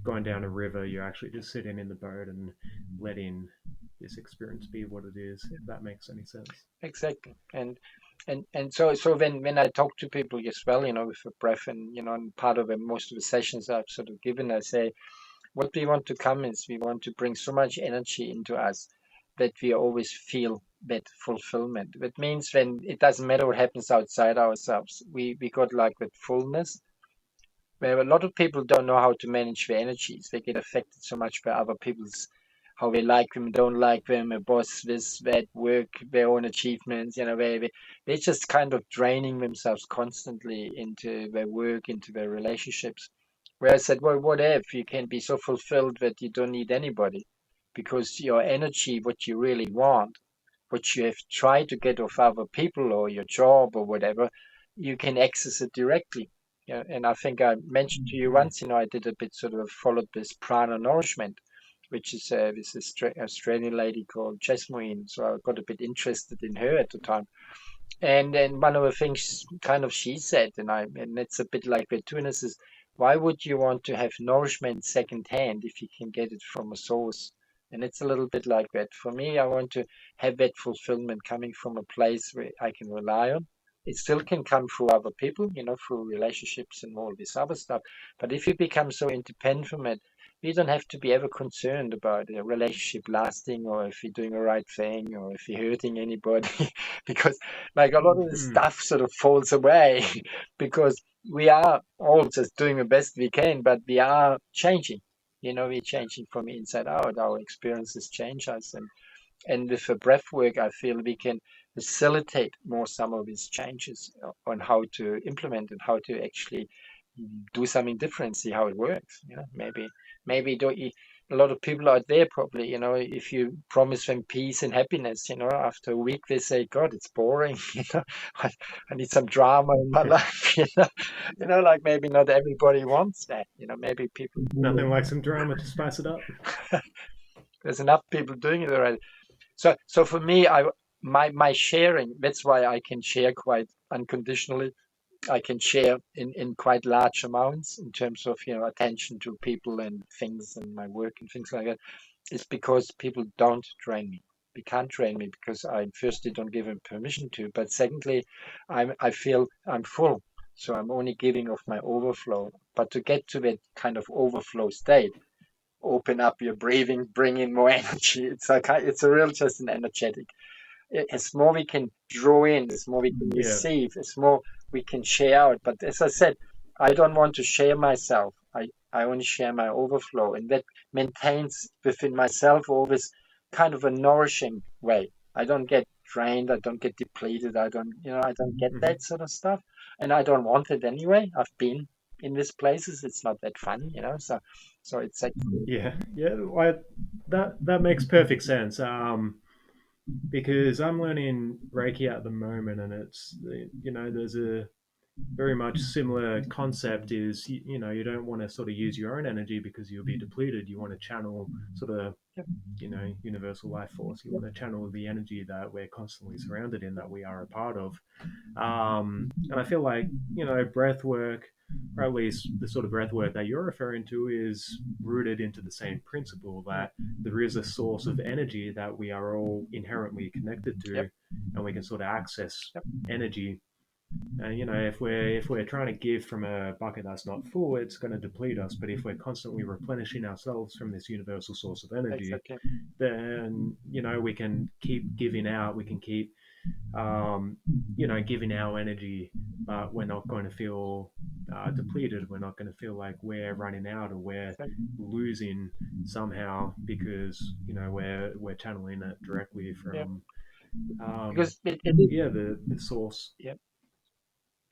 going down a river, you're actually just sitting in the boat and letting this experience be what it is. If that makes any sense. exactly. And so when I talk to people as well, with the breath, and part of most of the sessions I've sort of given, I say what we want to come is we want to bring so much energy into us that we always feel that fulfillment. That means when it doesn't matter what happens outside ourselves, we got like that fullness where a lot of people don't know how to manage their energies. They get affected so much by other people's, how they like them, don't like them, a boss, this, that, work, their own achievements. They're just kind of draining themselves constantly into their work, into their relationships. Where I said, well, what if you can be so fulfilled that you don't need anybody? Because your energy, what you really want, what you have tried to get off other people or your job or whatever, you can access it directly. Yeah, and I think I mentioned to you Mm. once, I did a bit sort of followed this prana nourishment, which is this Australian lady called Jasmine. So I got a bit interested in her at the time. And then one of the things kind of she said, and it's a bit like Vetunas is, why would you want to have nourishment secondhand if you can get it from a source? And it's a little bit like that. For me, I want to have that fulfillment coming from a place where I can rely on. It still can come through other people, through relationships and all this other stuff. But if you become so independent from it, you don't have to be ever concerned about a relationship lasting or if you're doing the right thing or if you're hurting anybody. Because like a lot of the Mm. stuff sort of falls away because we are all just doing the best we can, but we are changing. We're changing from inside out. Our experiences change us, and with the breath work, I feel we can facilitate more some of these changes on how to implement and how to actually do something different, see how it works. Maybe don't you, a lot of people out there probably, if you promise them peace and happiness, after a week they say, God, it's boring. I, I need some drama in my life. Like maybe not everybody wants that. Maybe people Nothing like some drama to spice it up. there's enough people doing it already. So for me, my sharing. That's why I can share quite unconditionally. I can share in quite large amounts in terms of attention to people and things and my work and things like that. It's because people don't drain me. They can't drain me because I firstly don't give them permission to, but secondly, I feel I'm full, so I'm only giving of my overflow. But to get to that kind of overflow state, open up your breathing, bring in more energy. It's a real just an energetic. As more we can draw in, as more we can Yeah. receive, as more we can share out. But as I said, I don't want to share myself. I only share my overflow, and that maintains within myself always kind of a nourishing way. I don't get drained. I don't get depleted. I don't get Hmm. that sort of stuff, and I don't want it anyway. I've been in these places. It's not that fun. So it's like, Yeah. Yeah. That makes perfect sense. Because I'm learning Reiki at the moment, and there's a very much similar concept. Is you don't want to sort of use your own energy because you'll be depleted. You want to channel sort of yep, universal life force. You yep, want to channel the energy that we're constantly surrounded in, that we are a part of. And I feel like breath work, or at least the sort of breath work that you're referring to, is rooted into the same principle mm, that there is a source of energy that we are all inherently connected yep, to, and we can sort of access yep, energy. And if we're trying to give from a bucket that's not full, it's going to deplete us. But if we're constantly replenishing ourselves from this universal source of energy, exactly. then we can keep giving out. We can keep giving our energy, but we're not going to feel depleted. We're not going to feel like we're running out or we're Exactly. losing somehow because we're channeling it directly Yeah, from um, because it is. the source. Yeah,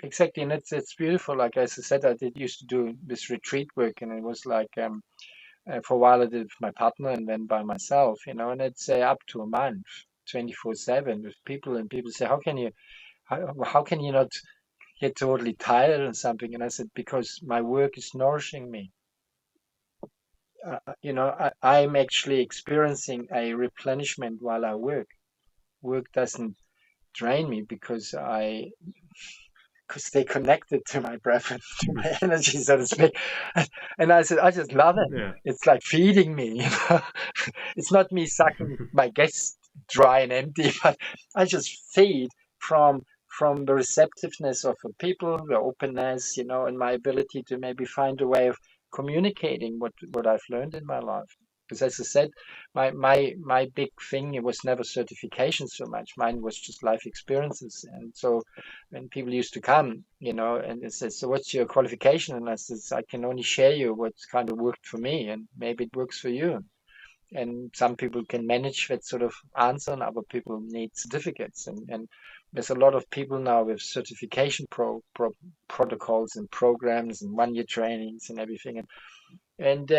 exactly, and it's beautiful. Like as I said, I did used to do this retreat work, and it was like for a while I did with my partner, and then by myself. And it's up to a month, 24/7 with people, and people say, how can you not get totally tired or something? And I said, because my work is nourishing me. I'm actually experiencing a replenishment while I work. Work doesn't drain me because I could stay connected to my breath and to my energy, so to speak. And I said, I just love it. Yeah. It's like feeding me. It's not me sucking my guts dry and empty, but I just feed from the receptiveness of the people, the openness, and my ability to maybe find a way of communicating what I've learned in my life. Because as I said, my big thing, it was never certification so much. Mine was just life experiences. And so when people used to come, and it says, so what's your qualification? And I says, I can only share you what's kind of worked for me, and maybe it works for you. And some people can manage that sort of answer, and other people need certificates. And there's a lot of people now with certification protocols and programs and 1 year trainings and everything. And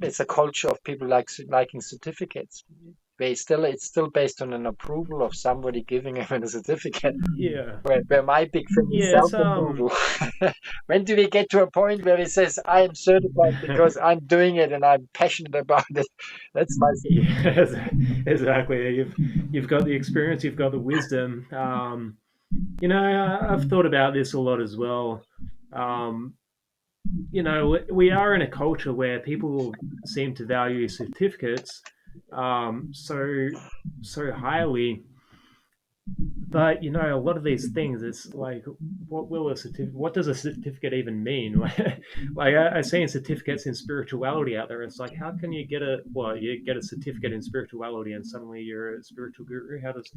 it's a culture of people liking certificates. It's still based on an approval of somebody giving them a certificate. Yeah. Where my big thing is Yeah. It's self-approval. When do we get to a point where it says I am certified because I'm doing it and I'm passionate about it? That's my thing. Yeah. Exactly. You've got the experience. You've got the wisdom. I've thought about this a lot as well. Um, we are in a culture where people seem to value certificates so highly, but a lot of these things, it's like, what does a certificate even mean? Like I see certificates in spirituality out there. It's like, how can you get you get a certificate in spirituality and suddenly you're a spiritual guru? How does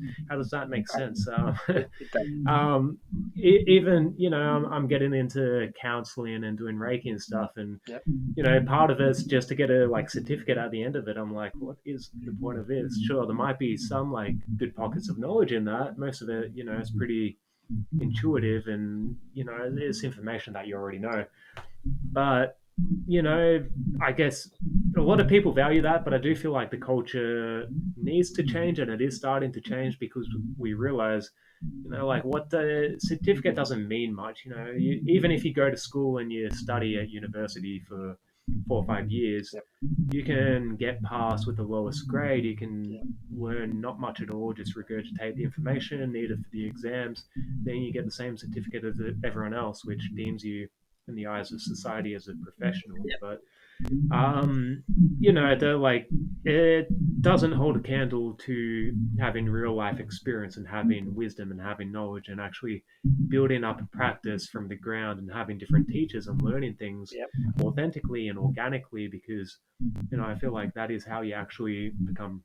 that make sense? It doesn't. Even I'm getting into counseling and doing Reiki and stuff, and Yeah, part of it's just to get a certificate at the end of it. I'm like, what is the point of this? Sure, there might be some good pockets of knowledge in that. Most of it, is pretty intuitive, and it's information that you already know. But I guess a lot of people value that, but I do feel like the culture needs to change, and it is starting to change because we realize like what the certificate doesn't mean much. Even if you go to school and you study at university for 4 or 5 years, Yep. you can get past with the lowest grade. You can Yep. learn not much at all, just regurgitate the information needed for the exams. Then you get the same certificate as everyone else, which deems you in the eyes of society as a professional. Yep. But um, they're like, it doesn't hold a candle to having real life experience and having wisdom and having knowledge and actually building up a practice from the ground and having different teachers and learning things Yep. authentically and organically, because I feel like that is how you actually become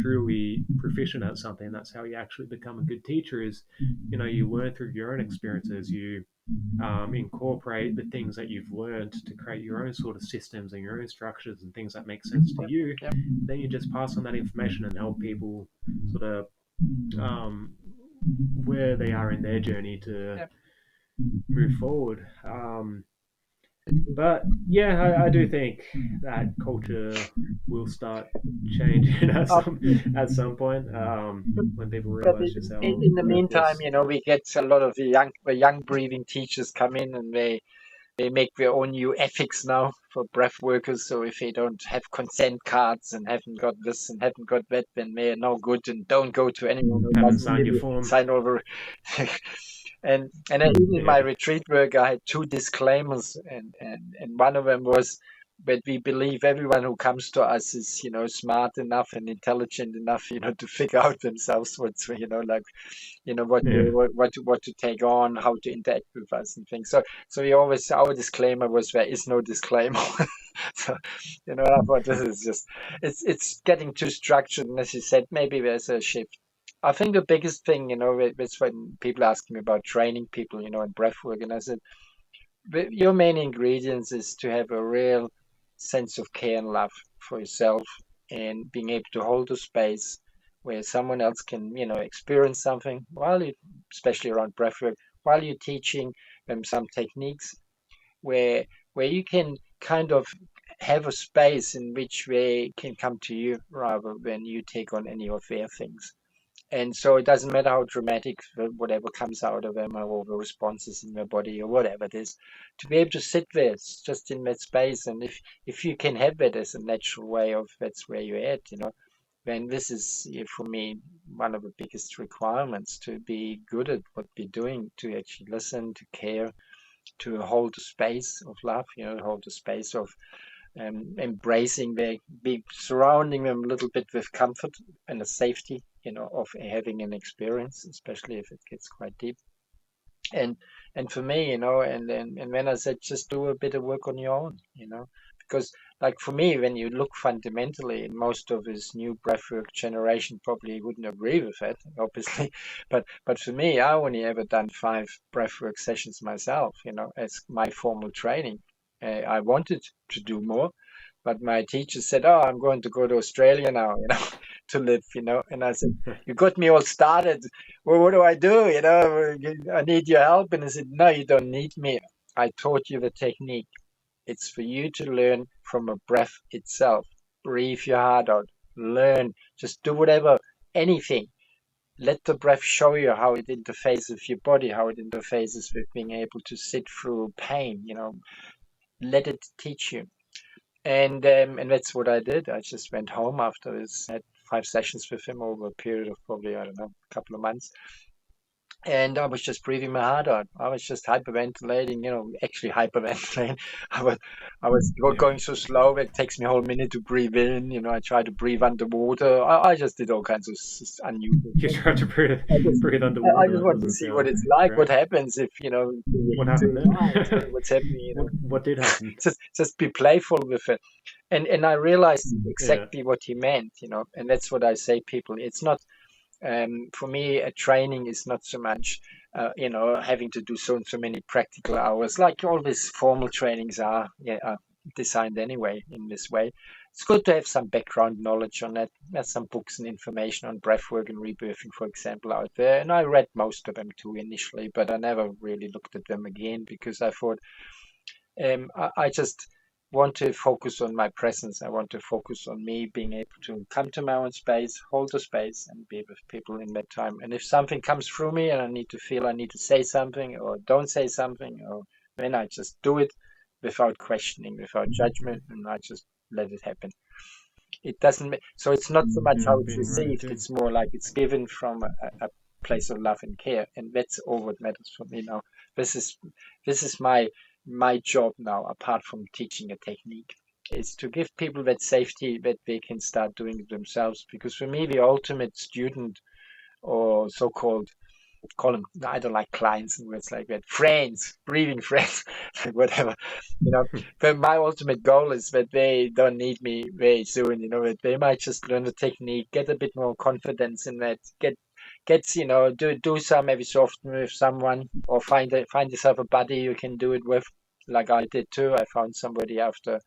truly proficient at something. That's how you actually become a good teacher. Is you learn through your own experiences. You incorporate the things that you've learned to create your own sort of systems and your own structures and things that make sense to Yep. you. Yep. Then you just pass on that information and help people sort of um, where they are in their journey to Yep. move forward. But yeah, I do think that culture will start changing at Uh, some point when people but realize just how in the meantime, worthless. we get a lot of the young breathing teachers come in, and they make their own new ethics now for breath workers. So if they don't have consent cards and haven't got this and haven't got that, then they're no good and don't go to anyone who Haven't doesn't signed your really form. sign over. And then even in Yeah, my retreat work, I had two disclaimers, and one of them was that we believe everyone who comes to us is, smart enough and intelligent enough, to figure out themselves what's, like, yeah, what to take on, how to interact with us and things. So we always, our disclaimer was there is no disclaimer. So, I thought this is just, it's getting too structured, and as you said, maybe there's a shift. I think the biggest thing, is when people ask me about training people, in breath work, and I said, your main ingredients is to have a real sense of care and love for yourself, and being able to hold a space where someone else can, experience something while you, especially around breathwork, while you're teaching them some techniques, where you can kind of have a space in which they can come to you rather than you take on any of their things. And so it doesn't matter how dramatic whatever comes out of them, or the responses in their body or whatever it is, to be able to sit there just in that space. And if you can have that as a natural way of that's where you're at, then this is, for me, one of the biggest requirements to be good at what we're doing, to actually listen, to care, to hold the space of love, hold the space of embracing their, be surrounding them a little bit with comfort and a safety, of having an experience, especially if it gets quite deep. And for me, and when I said just do a bit of work on your own, because like for me, when you look fundamentally, most of this new breathwork generation probably wouldn't agree with that, obviously. But for me, I only ever done 5 breathwork sessions myself, as my formal training. I wanted to do more, but my teacher said, "Oh, I'm going to go to Australia now, to live, And I said, "You got me all started. Well, what do I do? I need your help." And I said, "No, you don't need me. I taught you the technique. It's for you to learn from a breath itself. Breathe your heart out. Learn. Just do whatever, anything. Let the breath show you how it interfaces with your body, how it interfaces with being able to sit through pain. Let it teach you." And that's what I did. I just went home after this, had 5 sessions with him over a period of probably, I don't know, a couple of months. And I was just breathing my heart out. I was just hyperventilating, actually hyperventilating. I was, yeah. going so slow, it takes me a whole minute to breathe in. I try to breathe underwater. I just did all kinds of unusual You things. try to I just, breathe I underwater. just That want to doesn't see what sound it's like, what great. happens if, What you're happened doing that, then? what's happening, what did happen? just be playful with it. And I realized Yeah, exactly what he meant, and that's what I say, people. It's not, for me, a training is not so much, having to do so and so many practical hours, like all these formal trainings are, yeah, are designed anyway in this way. It's good to have some background knowledge on that. There's some books and information on breathwork and rebirthing, for example, out there, and I read most of them too initially, but I never really looked at them again because I thought, I just want to focus on my presence. I want to focus on me being able to come to my own space, hold the space, and be with people in that time. And if something comes through me and I need to feel I need to say something or don't say something, or then I just do it. without questioning, without judgment, and I just let it happen. It doesn't so it's not so much how it's Being ready received, to. it's more like it's given from a place of love and care, and that's all what matters for me now. This is my job now, apart from teaching a technique, is to give people that safety that they can start doing it themselves, because for me the ultimate student, or so-called, call them, I don't like clients and words like that, friends, breathing friends, whatever, you know. But my ultimate goal is that they don't need me very soon, that they might just learn the technique, get a bit more confidence in that, get do some every so often with someone, or find yourself a buddy you can do it with, like I did too. I found somebody after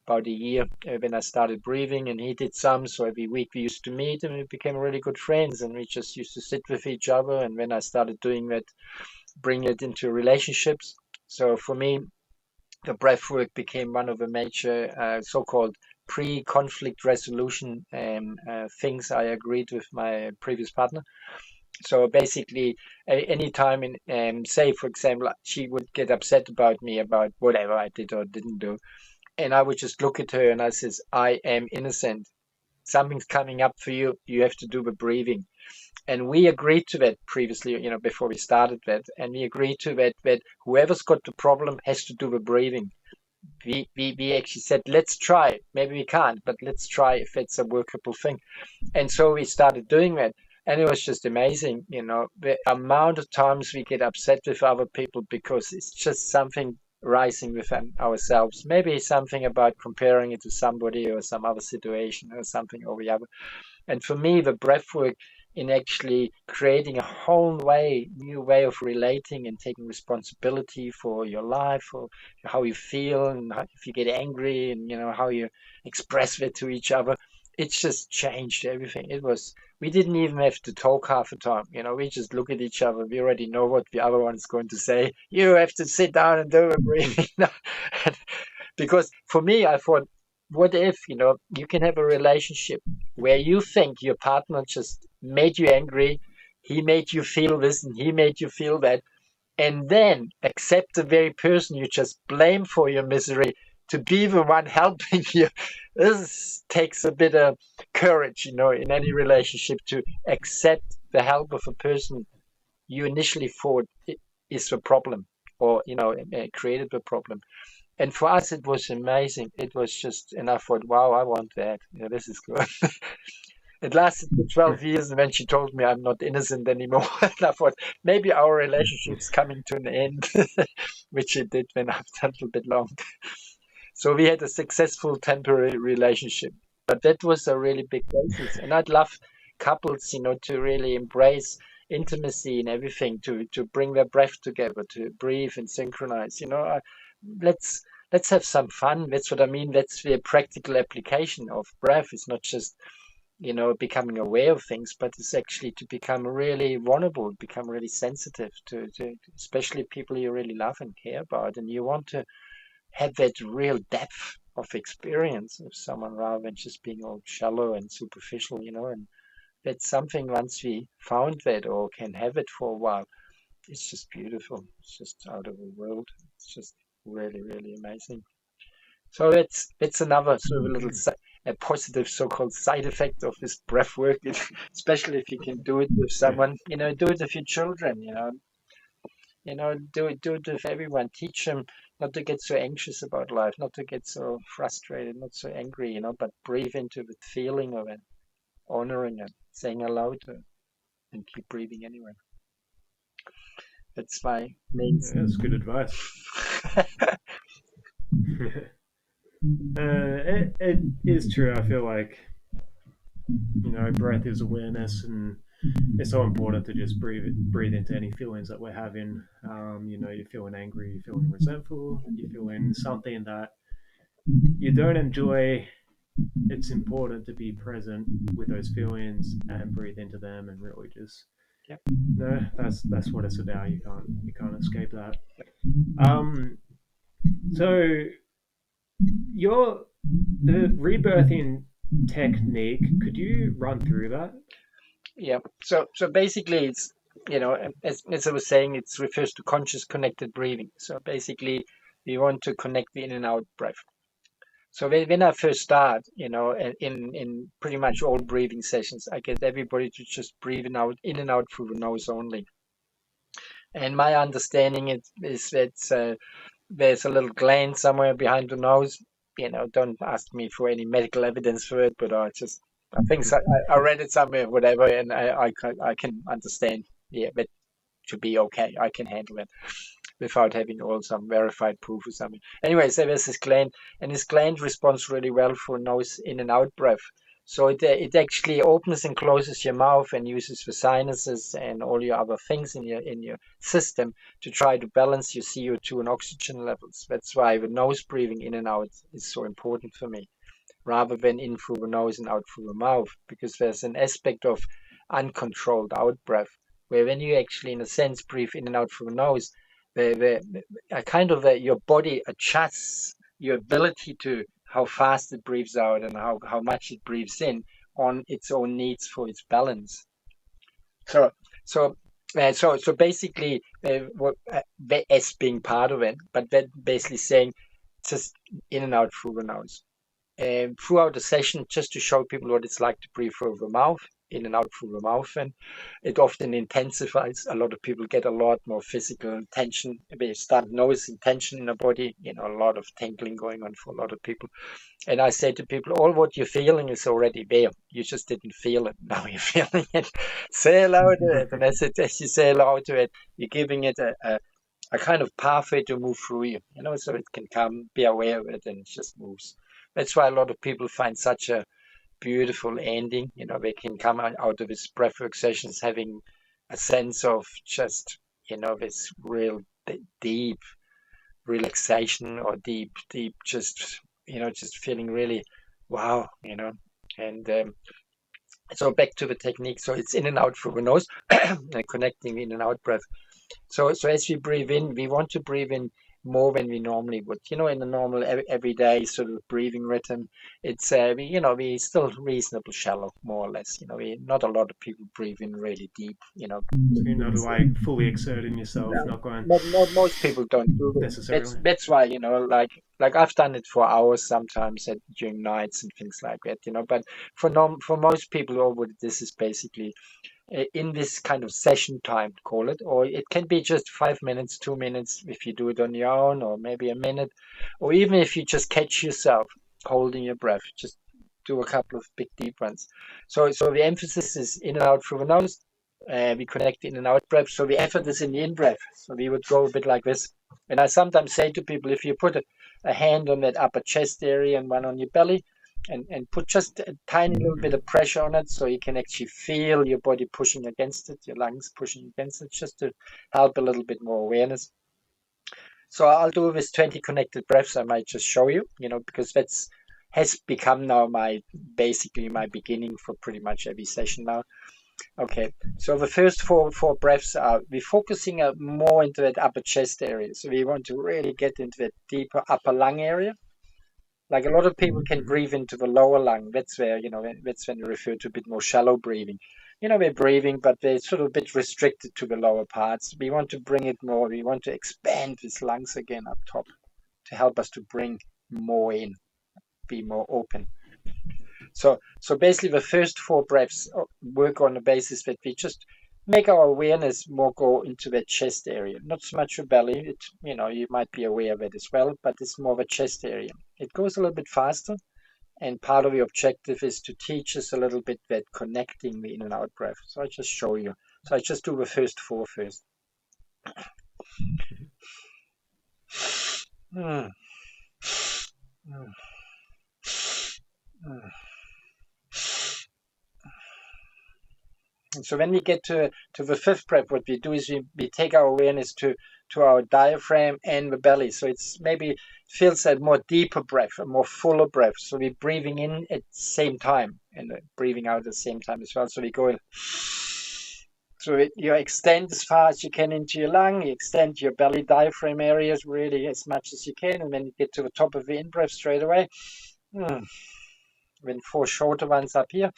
about a year when I started breathing, and he did some. So every week we used to meet, and we became really good friends, and we just used to sit with each other. And when I started doing that, bring it into relationships. So for me, the breath work became one of the major so-called pre-conflict resolution things I agreed with my previous partner. So basically, anytime say, for example, she would get upset about me about whatever I did or didn't do, and I would just look at her and I says, I am innocent. Something's coming up for you. You have to do the breathing. And we agreed to that previously, before we started that. And we agreed to that whoever's got the problem has to do the breathing. We actually said, let's try. Maybe we can't, but let's try if it's a workable thing. And so we started doing that. And it was just amazing, the amount of times we get upset with other people because it's just something rising within ourselves. Maybe something about comparing it to somebody or some other situation or something or the other. And for me, the breath work in actually creating a whole new way of relating and taking responsibility for your life, for how you feel, and if you get angry, and how you express it to each other. It's just changed everything. We didn't even have to talk half the time. We just look at each other. We already know what the other one's going to say. You have to sit down and do a breathing. Because for me, I thought, what if, you can have a relationship where you think your partner just made you angry, he made you feel this and he made you feel that, and then accept the very person you just blame for your misery to be the one helping you. This takes a bit of courage, in any relationship, to accept the help of a person you initially thought is the problem, or, created the problem. And for us, it was amazing. It was just, and I thought, wow, I want that. This is good. It lasted for 12 years, and then she told me I'm not innocent anymore. And I thought, maybe our relationship's coming to an end, which it did when after a little bit long. So we had a successful temporary relationship. But that was a really big basis. And I'd love couples, to really embrace intimacy and everything, to bring their breath together, to breathe and synchronize. Let's let's have some fun. That's what I mean. That's the practical application of breath. It's not just becoming aware of things, but it's actually to become really vulnerable, become really sensitive to especially people you really love and care about, and you want to have that real depth of experience of someone rather than just being all shallow and superficial, and that's something, once we found that or can have it for a while, it's just beautiful. It's just out of the world. It's just really, really amazing. So that's another sort of a little a positive so-called side effect of this breath work, especially if you can do it with someone, do it with your children, do it with everyone. Teach them not to get so anxious about life, not to get so frustrated, not so angry, but breathe into the feeling of it, honoring it, saying hello to it, and keep breathing anyway. That's my main. Yeah, that's good advice. It is true. I feel like breath is awareness, and it's so important to just breathe into any feelings that we're having. You're feeling angry, you're feeling resentful, you're feeling something that you don't enjoy. It's important to be present with those feelings and breathe into them, and really just Yep. no, that's what it's about. You can't escape that. So your the rebirthing technique. Could you run through that? Yeah. So basically, as I was saying, it refers to conscious connected breathing. So basically, we want to connect the in and out breath. So when I first start, in pretty much all breathing sessions, I get everybody to just breathe in and out through the nose only. And my understanding is that there's a little gland somewhere behind the nose. Don't ask me for any medical evidence for it, but I think so, I read it somewhere, whatever, and I can understand. Yeah, that should be okay. I can handle it without having all some verified proof or something. Anyway, so there's this gland, and this gland responds really well for nose in and out breath. So it actually opens and closes your mouth and uses the sinuses and all your other things in your system to try to balance your CO2 and oxygen levels. That's why the nose breathing in and out is so important for me, rather than in through the nose and out through the mouth, because there's an aspect of uncontrolled out breath, where when you actually, in a sense, breathe in and out through the nose, your body adjusts your ability to how fast it breathes out and how much it breathes in on its own needs for its balance. So, so, so basically, S being part of it, but that basically saying just in and out through the nose throughout the session, just to show people what it's like to breathe through the mouth, in and out through the mouth. And it often intensifies. A lot of people get a lot more physical tension. They start noticing tension in the body, a lot of tingling going on for a lot of people. And I say to people, all what you're feeling is already there. You just didn't feel it. Now you're feeling it. Say hello to it. And as you say hello to it, you're giving it a kind of pathway to move through you, so it can come, be aware of it, and it just moves. That's why a lot of people find such a beautiful ending. They can come out of this breathwork sessions having a sense of just, this real deep relaxation or deep, just, just feeling really wow, And so back to the technique. So it's in and out through the nose, and connecting in and out breath. So as we breathe in, we want to breathe in more than we normally would. In a normal everyday sort of breathing rhythm, it's we still reasonably shallow, more or less. Not a lot of people breathe in really deep. So you're not like fully exerting yourself, No, not going most people don't do it. That's necessarily. that's why like I've done it for hours sometimes during nights and things like that. But for most people, all what this is basically in this kind of session time, call it, or it can be just 5 minutes, 2 minutes if you do it on your own, or maybe a minute, or even if you just catch yourself holding your breath, just do a couple of big deep ones. So the emphasis is in and out through the nose. We connect in and out breath. So the effort is in the in breath. So we would go a bit like this. And I sometimes say to people, if you put a hand on that upper chest area and one on your belly, and put just a tiny little bit of pressure on it so you can actually feel your body pushing against it, your lungs pushing against it, just to help a little bit more awareness. So I'll do this 20 connected breaths. I might just show you, because has become now basically my beginning for pretty much every session now. Okay, so the first four breaths are we're focusing more into that upper chest area. So we want to really get into that deeper upper lung area. Like a lot of people can breathe into the lower lung. That's where, that's when you refer to a bit more shallow breathing. We're breathing, but they're sort of a bit restricted to the lower parts. We want to bring it more. We want to expand these lungs again up top to help us to bring more in, be more open. So basically the first four breaths work on the basis that we just make our awareness more go into the chest area, not so much your belly. You might be aware of it as well, but it's more the chest area. It goes a little bit faster, and part of the objective is to teach us a little bit that connecting the in and out breath. So I just show you. So I just do the first four first. Mm. Mm. Mm. So when we get to the fifth breath, what we do is we take our awareness to our diaphragm and the belly. So it's maybe feels a more deeper breath, a more fuller breath. So we're breathing in at the same time and breathing out at the same time as well. So we go in. So you extend as far as you can into your lung. You extend your belly diaphragm areas really as much as you can. And then you get to the top of the in-breath straight away. Then four shorter ones up here.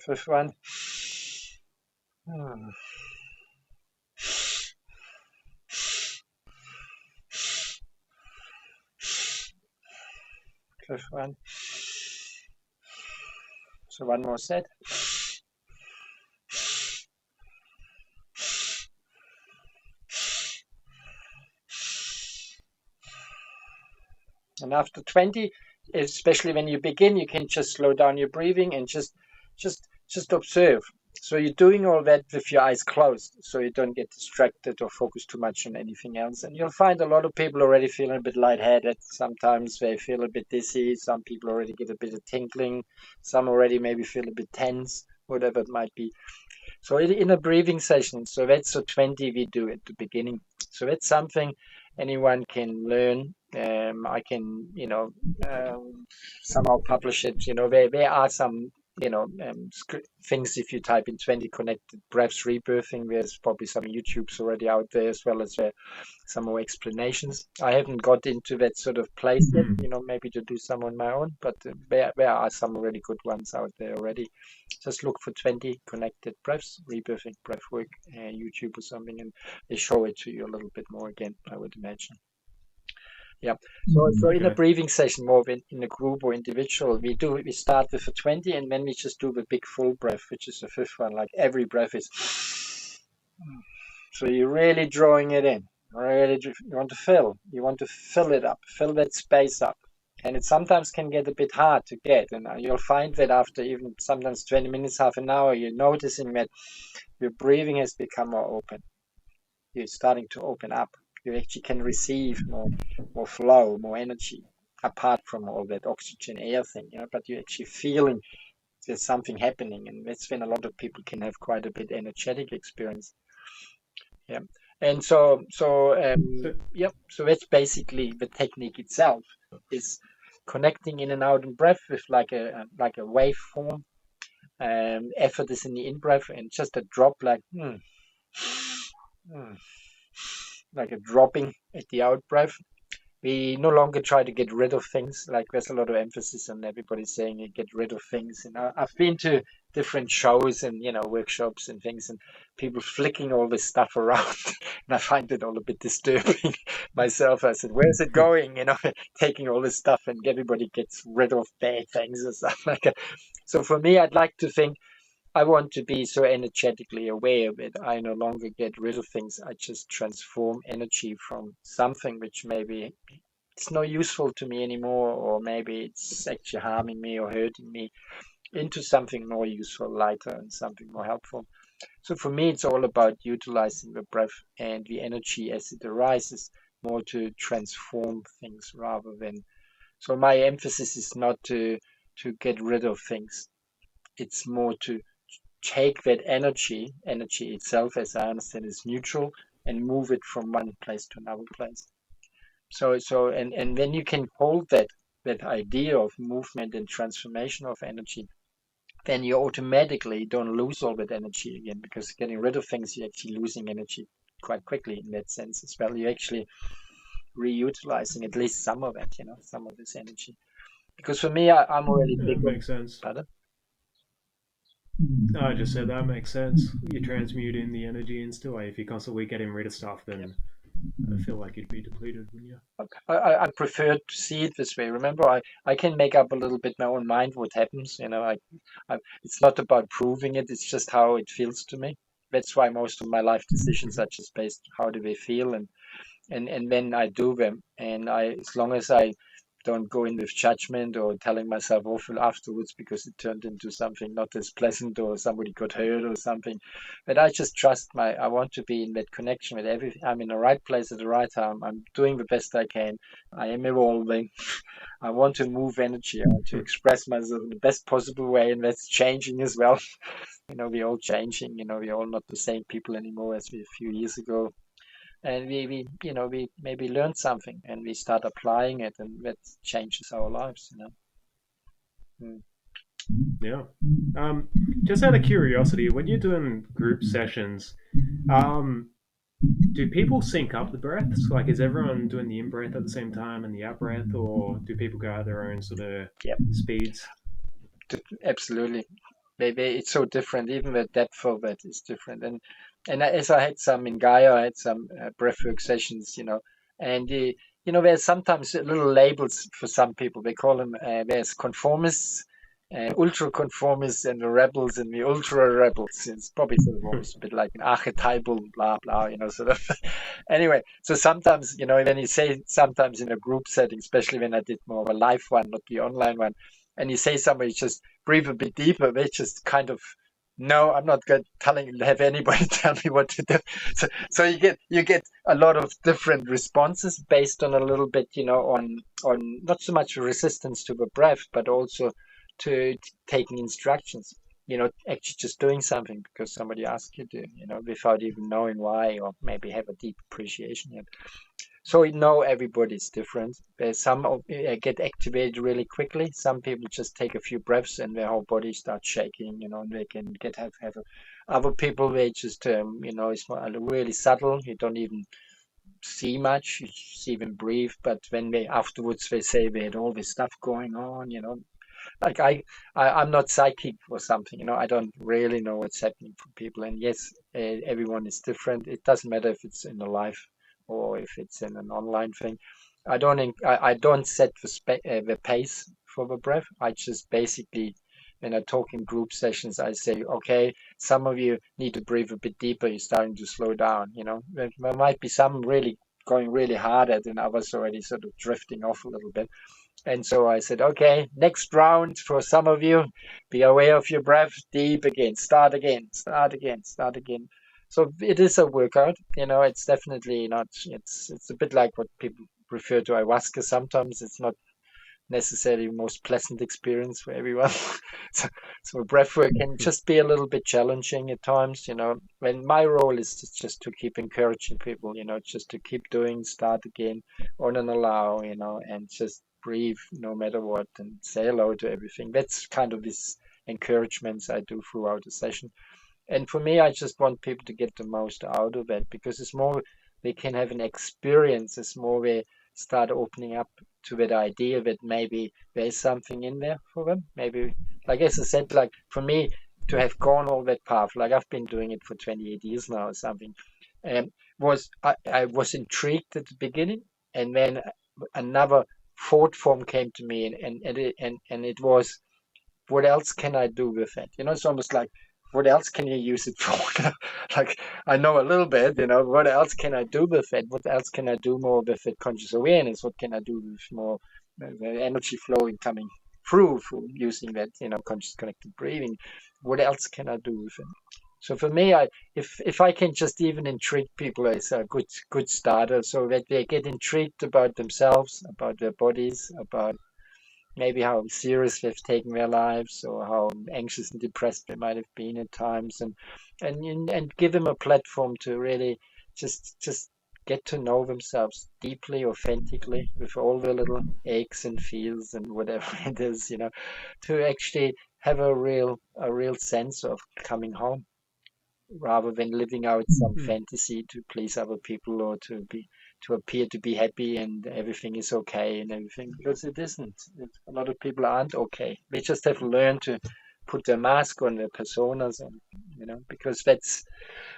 Fifth one. Hmm. Cliff one. So one more set. And after 20, especially when you begin, you can just slow down your breathing and just observe. So you're doing all that with your eyes closed, so you don't get distracted or focus too much on anything else. And you'll find a lot of people already feeling a bit lightheaded. Sometimes they feel a bit dizzy. Some people already get a bit of tingling. Some already maybe feel a bit tense, whatever it might be. So in a breathing session, so that's so 20 we do at the beginning. So that's something anyone can learn. I can, somehow publish it. There are some, things if you type in 20 connected breaths rebirthing, there's probably some YouTubes already out there as well as some more explanations. I haven't got into that sort of place yet, Hmm. maybe to do some on my own, but there are some really good ones out there already. Just look for 20 connected breaths, rebirthing breathwork, YouTube or something, and they show it to you a little bit more again, I would imagine. Yeah. So in a Okay. breathing session, more in a group or individual, we start with a 20 and then we just do the big full breath, which is the fifth one. Like every breath is. So you're really drawing it in. Really, you want to fill it up, fill that space up. And it sometimes can get a bit hard to get. And you'll find that after even sometimes 20 minutes, half an hour, you're noticing that your breathing has become more open. You're starting to open up. You actually can receive more flow, more energy, apart from all that oxygen air thing, but you're actually feeling there's something happening. And that's when a lot of people can have quite a bit energetic experience. Yeah. And So, yep. So that's basically the technique itself is connecting in and out in breath with like a waveform. Effort is in the in breath and just a drop like hmm, like a dropping at the out breath. We no longer try to get rid of things. Like there's a lot of emphasis on everybody saying you get rid of things. And I've been to different shows and workshops and things, and people flicking all this stuff around, and I find it all a bit disturbing myself. I said, "Where's it going?" Taking all this stuff and everybody gets rid of bad things or stuff like that. So for me, I'd like to think I want to be so energetically aware that I no longer get rid of things. I just transform energy from something which maybe it's not useful to me anymore, or maybe it's actually harming me or hurting me, into something more useful, lighter, and something more helpful. So for me, it's all about utilizing the breath and the energy as it arises more to transform things rather than. So my emphasis is not to get rid of things. It's more to take that energy itself, as I understand, is neutral, and move it from one place to another place. And when you can hold that idea of movement and transformation of energy, then you automatically don't lose all that energy again, because getting rid of things, you're actually losing energy quite quickly in that sense as well. You're actually reutilizing at least some of it, some of this energy. Because for me, I'm really that big on. makes sense. Pardon? I just said that makes sense. You're transmuting the energy in still. If you're constantly getting rid of stuff, Yeah. then I feel like you'd be depleted, wouldn't you? I prefer to see it this way. Remember, I can make up a little bit my own mind what happens. It's not about proving it. It's just how it feels to me. That's why most of my life decisions Hmm. are just based how do they feel, and then I do them. And as long as I don't go in with judgment or telling myself awful afterwards because it turned into something not as pleasant or somebody got hurt or something. But I just trust I want to be in that connection with everything. I'm in the right place at the right time. I'm doing the best I can. I am evolving. I want to move energy. I want to express myself in the best possible way, and that's changing as well. We're all changing. We're all not the same people anymore as we a few years ago, and we maybe learn something and we start applying it, and that changes our lives. Mm. Yeah. Just out of curiosity, when you're doing group sessions, um, do people sync up the breaths? Like, is everyone doing the in breath at the same time and the out breath, or do people go at their own sort of Yeah, speeds? absolutely. it's so different. Even the depth of it is different. And as I had some in Gaia, I had some breathwork sessions, and there's sometimes little labels for some people. They call them there's conformists, ultra conformists, and the rebels and the ultra rebels. It's probably sort of almost a bit like an archetypal blah blah, sort of. Anyway, so sometimes, when you say sometimes in a group setting, especially when I did more of a live one, not the online one, and you say somebody just breathe a bit deeper, they just kind of no, I'm not good telling have anybody tell me what to do. So you get a lot of different responses based on a little bit, on not so much resistance to the breath, but also to taking instructions. Actually just doing something because somebody asked you to, without even knowing why, or maybe have a deep appreciation yet. So no, everybody's different. There's some get activated really quickly. Some people just take a few breaths and their whole body starts shaking, and they can other people, they just, it's really subtle. You don't even see much. You see them breathe, but when they afterwards they say they had all this stuff going on, like I'm not psychic or something, I don't really know what's happening for people. And yes, everyone is different. It doesn't matter if it's in a live or if it's in an online thing. I don't set the pace for the breath. I just basically, when I talk in group sessions, I say, okay, some of you need to breathe a bit deeper. You're starting to slow down. There might be some really going really hard at, and others already sort of drifting off a little bit. And so I said, okay, next round for some of you, be aware of your breath, deep again, start again, start again, start again. So it is a workout, it's definitely not, it's a bit like what people refer to ayahuasca sometimes. It's not necessarily the most pleasant experience for everyone. so, so breath work can just be a little bit challenging at times, when my role is just to keep encouraging people, just to keep doing, start again, on and allow, and just breathe no matter what and say hello to everything. That's kind of this encouragements I do throughout the session. And for me, I just want people to get the most out of it because it's more they can have an experience. It's more they start opening up to that idea that maybe there's something in there for them. Maybe, like as I said, like for me to have gone all that path, like I've been doing it for 28 years now or something, was I was intrigued at the beginning, and then another thought form came to me, and it was what else can I do with it? It's almost like, what else can you use it for? Like, I know a little bit, what else can I do with it? What else can I do more with it? Conscious awareness. What can I do with more the energy flowing coming through using that, conscious connected breathing? What else can I do with it? So for me, if I can just even intrigue people, it's a good starter, so that they get intrigued about themselves, about their bodies, about maybe how serious they've taken their lives or how anxious and depressed they might have been at times, and give them a platform to really just get to know themselves deeply, authentically, with all the little aches and feels and whatever it is, to actually have a real sense of coming home rather than living out some fantasy to please other people or to appear to be happy and everything is okay and everything, because it isn't. A lot of people aren't okay. They just have learned to put their mask on, their personas, and because that's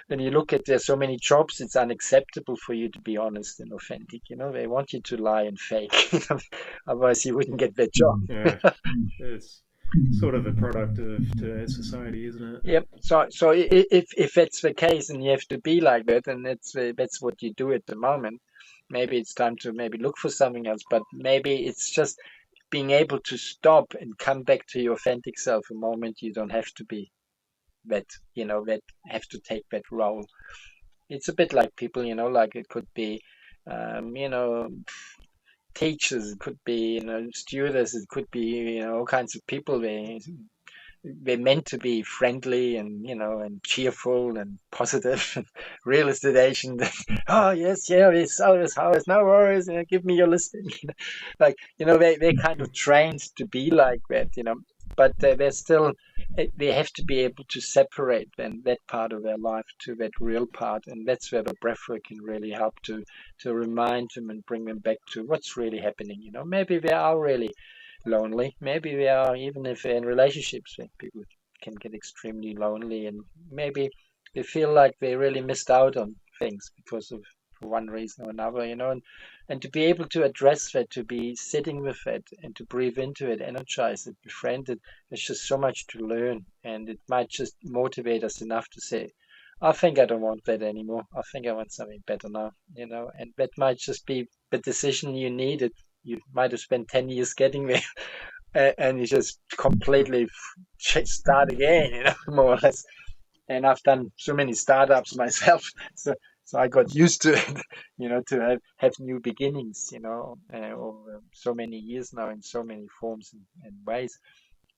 when you look at there's so many jobs, it's unacceptable for you to be honest and authentic. They want you to lie and fake. Otherwise you wouldn't get that job. Yeah, it's sort of a product of today's society, isn't it? Yep. So if that's the case and you have to be like that, and that's what you do at the moment, maybe it's time to maybe look for something else. But maybe it's just being able to stop and come back to your authentic self a moment. You don't have to be that, that have to take that role. It's a bit like people, like it could be, teachers, it could be, stewardess, it could be, all kinds of people. They're meant to be friendly and and cheerful and positive and real estate agent. Oh yes, yeah, it's always hours, no worries, give me your listing. Like they're kind of trained to be like that, but they're still they have to be able to separate then that part of their life to that real part, and that's where the breathwork can really help to remind them and bring them back to what's really happening. Maybe they are really lonely. Maybe they are, even if they're in relationships with people, can get extremely lonely, and maybe they feel like they really missed out on things because of for one reason or another, and to be able to address that, to be sitting with it, and to breathe into it, energize it, befriend it. There's just so much to learn, and it might just motivate us enough to say, I think I don't want that anymore. I think I want something better now, and that might just be the decision you needed. You might have spent 10 years getting there, and you just completely start again, more or less. And I've done so many startups myself, so I got used to it, to have new beginnings, over so many years now in so many forms and ways,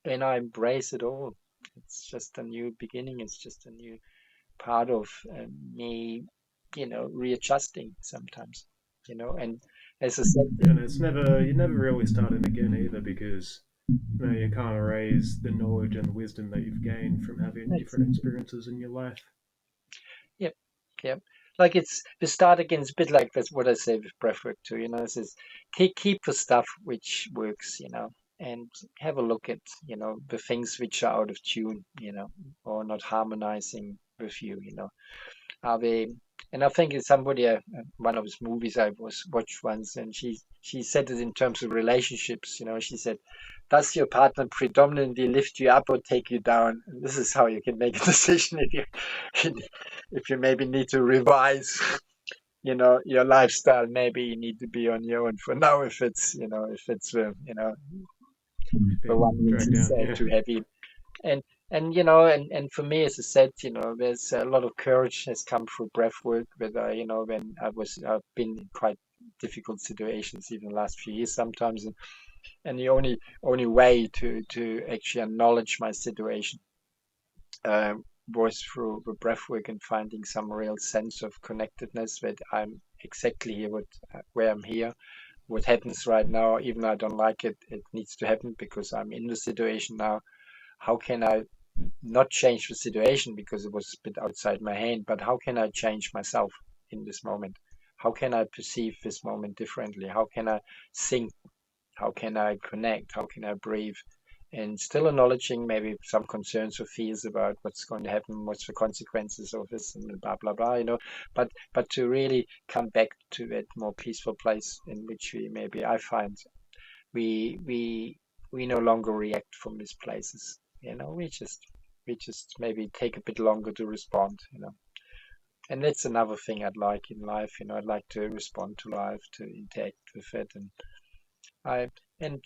and I embrace it all. It's just a new beginning. It's just a new part of me, readjusting sometimes, and as I said, And it's never you never really starting again either because you can't erase the knowledge and wisdom that you've gained from having it's, different experiences in your life. yep, yep. Like it's the start again is a bit like that's what I say with breathwork too. This is keep the stuff which works, and have a look at the things which are out of tune, or not harmonizing with you, Are they? And I think it's somebody, one of his movies I was watched once, and she said it in terms of relationships. She said, "Does your partner predominantly lift you up or take you down?" And this is how you can make a decision if you maybe need to revise, your lifestyle. Maybe you need to be on your own for now if it's the one Being which dragged is down, yeah. too heavy. And for me, as I said, there's a lot of courage has come through breath work. But when I've been in quite difficult situations even the last few years sometimes, and the only way to actually acknowledge my situation uh, was through the breath work and finding some real sense of connectedness that I'm exactly here, where I'm here. What happens right now, even though I don't like it, it needs to happen because I'm in the situation now. How can I not change the situation because it was a bit outside my hand, but how can I change myself in this moment? How can I perceive this moment differently? How can I think? How can I connect? How can I breathe? And still acknowledging maybe some concerns or fears about what's going to happen, what's the consequences of this, and blah blah blah. But to really come back to that more peaceful place in which maybe I find we we we no longer react from these places. We just maybe take a bit longer to respond. And that's another thing I'd like in life. I'd like to respond to life, to interact with it, I and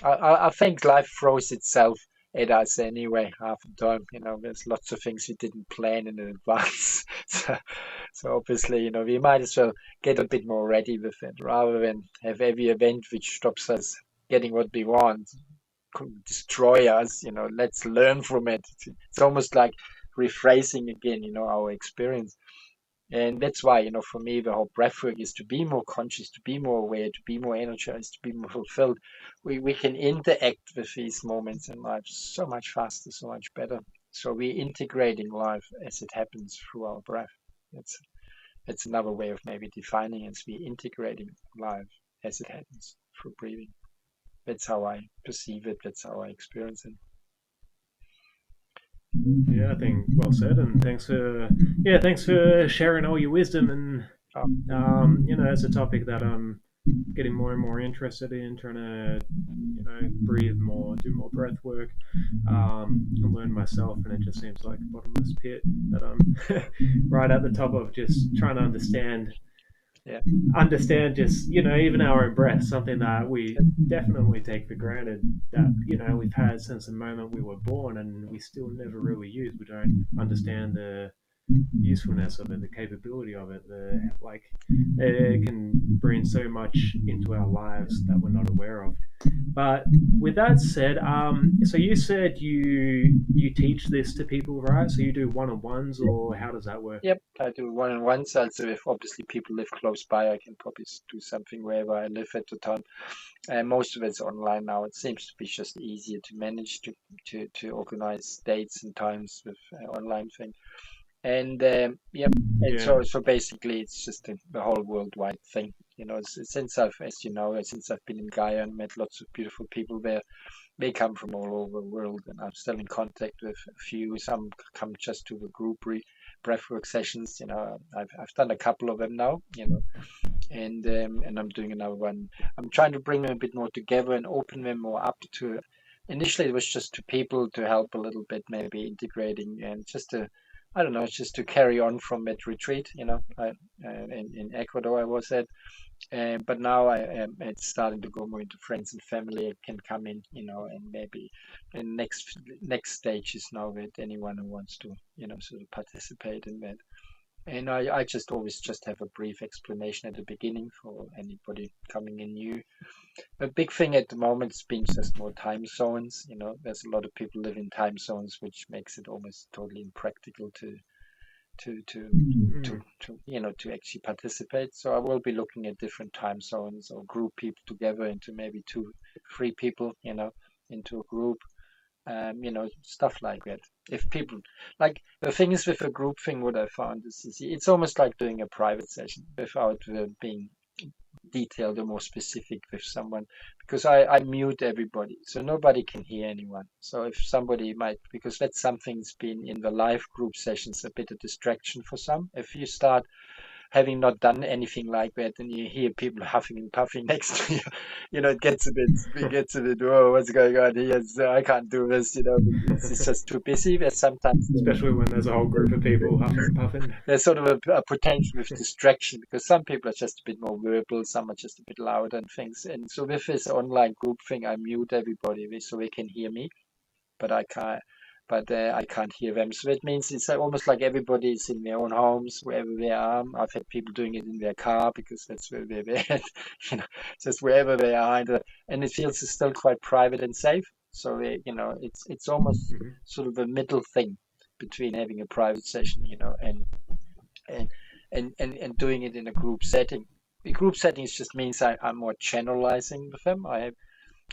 I think life throws itself at us anyway half the time. There's lots of things we didn't plan in advance. So obviously, we might as well get a bit more ready with it rather than have every event which stops us getting what we want could destroy us. Let's learn from it. It's almost like rephrasing again, our experience. And that's why, for me, the whole breathwork is to be more conscious, to be more aware, to be more energized, to be more fulfilled. We can interact with these moments in life so much faster, so much better. So we're integrating life as it happens through our breath. That's that's another way of maybe defining it. We're integrating life as it happens through breathing. That's how I perceive it. That's how I experience it. Yeah, I think well said, and thanks for sharing all your wisdom. And Oh, it's a topic that I'm getting more and more interested in, trying to breathe more, do more breath work, and learn myself. And it just seems like a bottomless pit that I'm right at the top of, just trying to yeah, understand just even our own breath, something that we definitely take for granted, that we've had since the moment we were born, and we still never really use. We don't understand the usefulness of it, the capability of it, the like it can bring so much into our lives that we're not aware of. But with that said, so you said you teach this to people, right? So you do one-on-ones, or how does that work? yep. I do one-on-ones. Also, if obviously people live close by, I can probably do something wherever I live at the time. And most of it's online now. It seems to be just easier to manage to organize dates and times with online thing. And yeah, and Yeah, so basically it's just the whole worldwide thing. Since I've, as you know, since I've been in Gaia and met lots of beautiful people there, they come from all over the world, and I'm still in contact with a few. Some come just to the group breathwork sessions. I've done a couple of them now. And I'm doing another one. I'm trying to bring them a bit more together and open them more up to. Initially, it was just to people to help a little bit, maybe integrating and just to, I don't know, just to carry on from that retreat. In Ecuador I was at, but now it's starting to go more into friends and family. It can come in, and maybe the next stage is now with anyone who wants to, sort of participate in that. And I just always just have a brief explanation at the beginning for anybody coming in new. A big thing at the moment has been just more time zones. There's a lot of people live in time zones, which makes it almost totally impractical to to Mm. to actually participate. So I will be looking at different time zones or group people together into maybe two, three people, into a group, stuff like that. If people like the thing is with a group thing, what I found is it's almost like doing a private session without being detailed or more specific with someone, because I mute everybody so nobody can hear anyone. So if somebody might, because that's something's been in the live group sessions a bit of distraction for some. If you start having not done anything like that, and you hear people huffing and puffing next to you, it gets a bit, whoa, what's going on here? So I can't do this, it's just too busy. There's sometimes Especially when there's a whole group of people huffing and puffing. there's sort of a potential of distraction because some people are just a bit more verbal, some are just a bit louder and things. And so with this online group thing, I mute everybody so they can hear me, but I can't. But I can't hear them. So that means it's almost like everybody is in their own homes, wherever they are. I've had people doing it in their car because that's where they're at, you know, just wherever they are, and it feels still quite private and safe. So it's almost Mhm. sort of a middle thing between having a private session, and and doing it in a group setting. The group settings just means I'm more generalizing with them.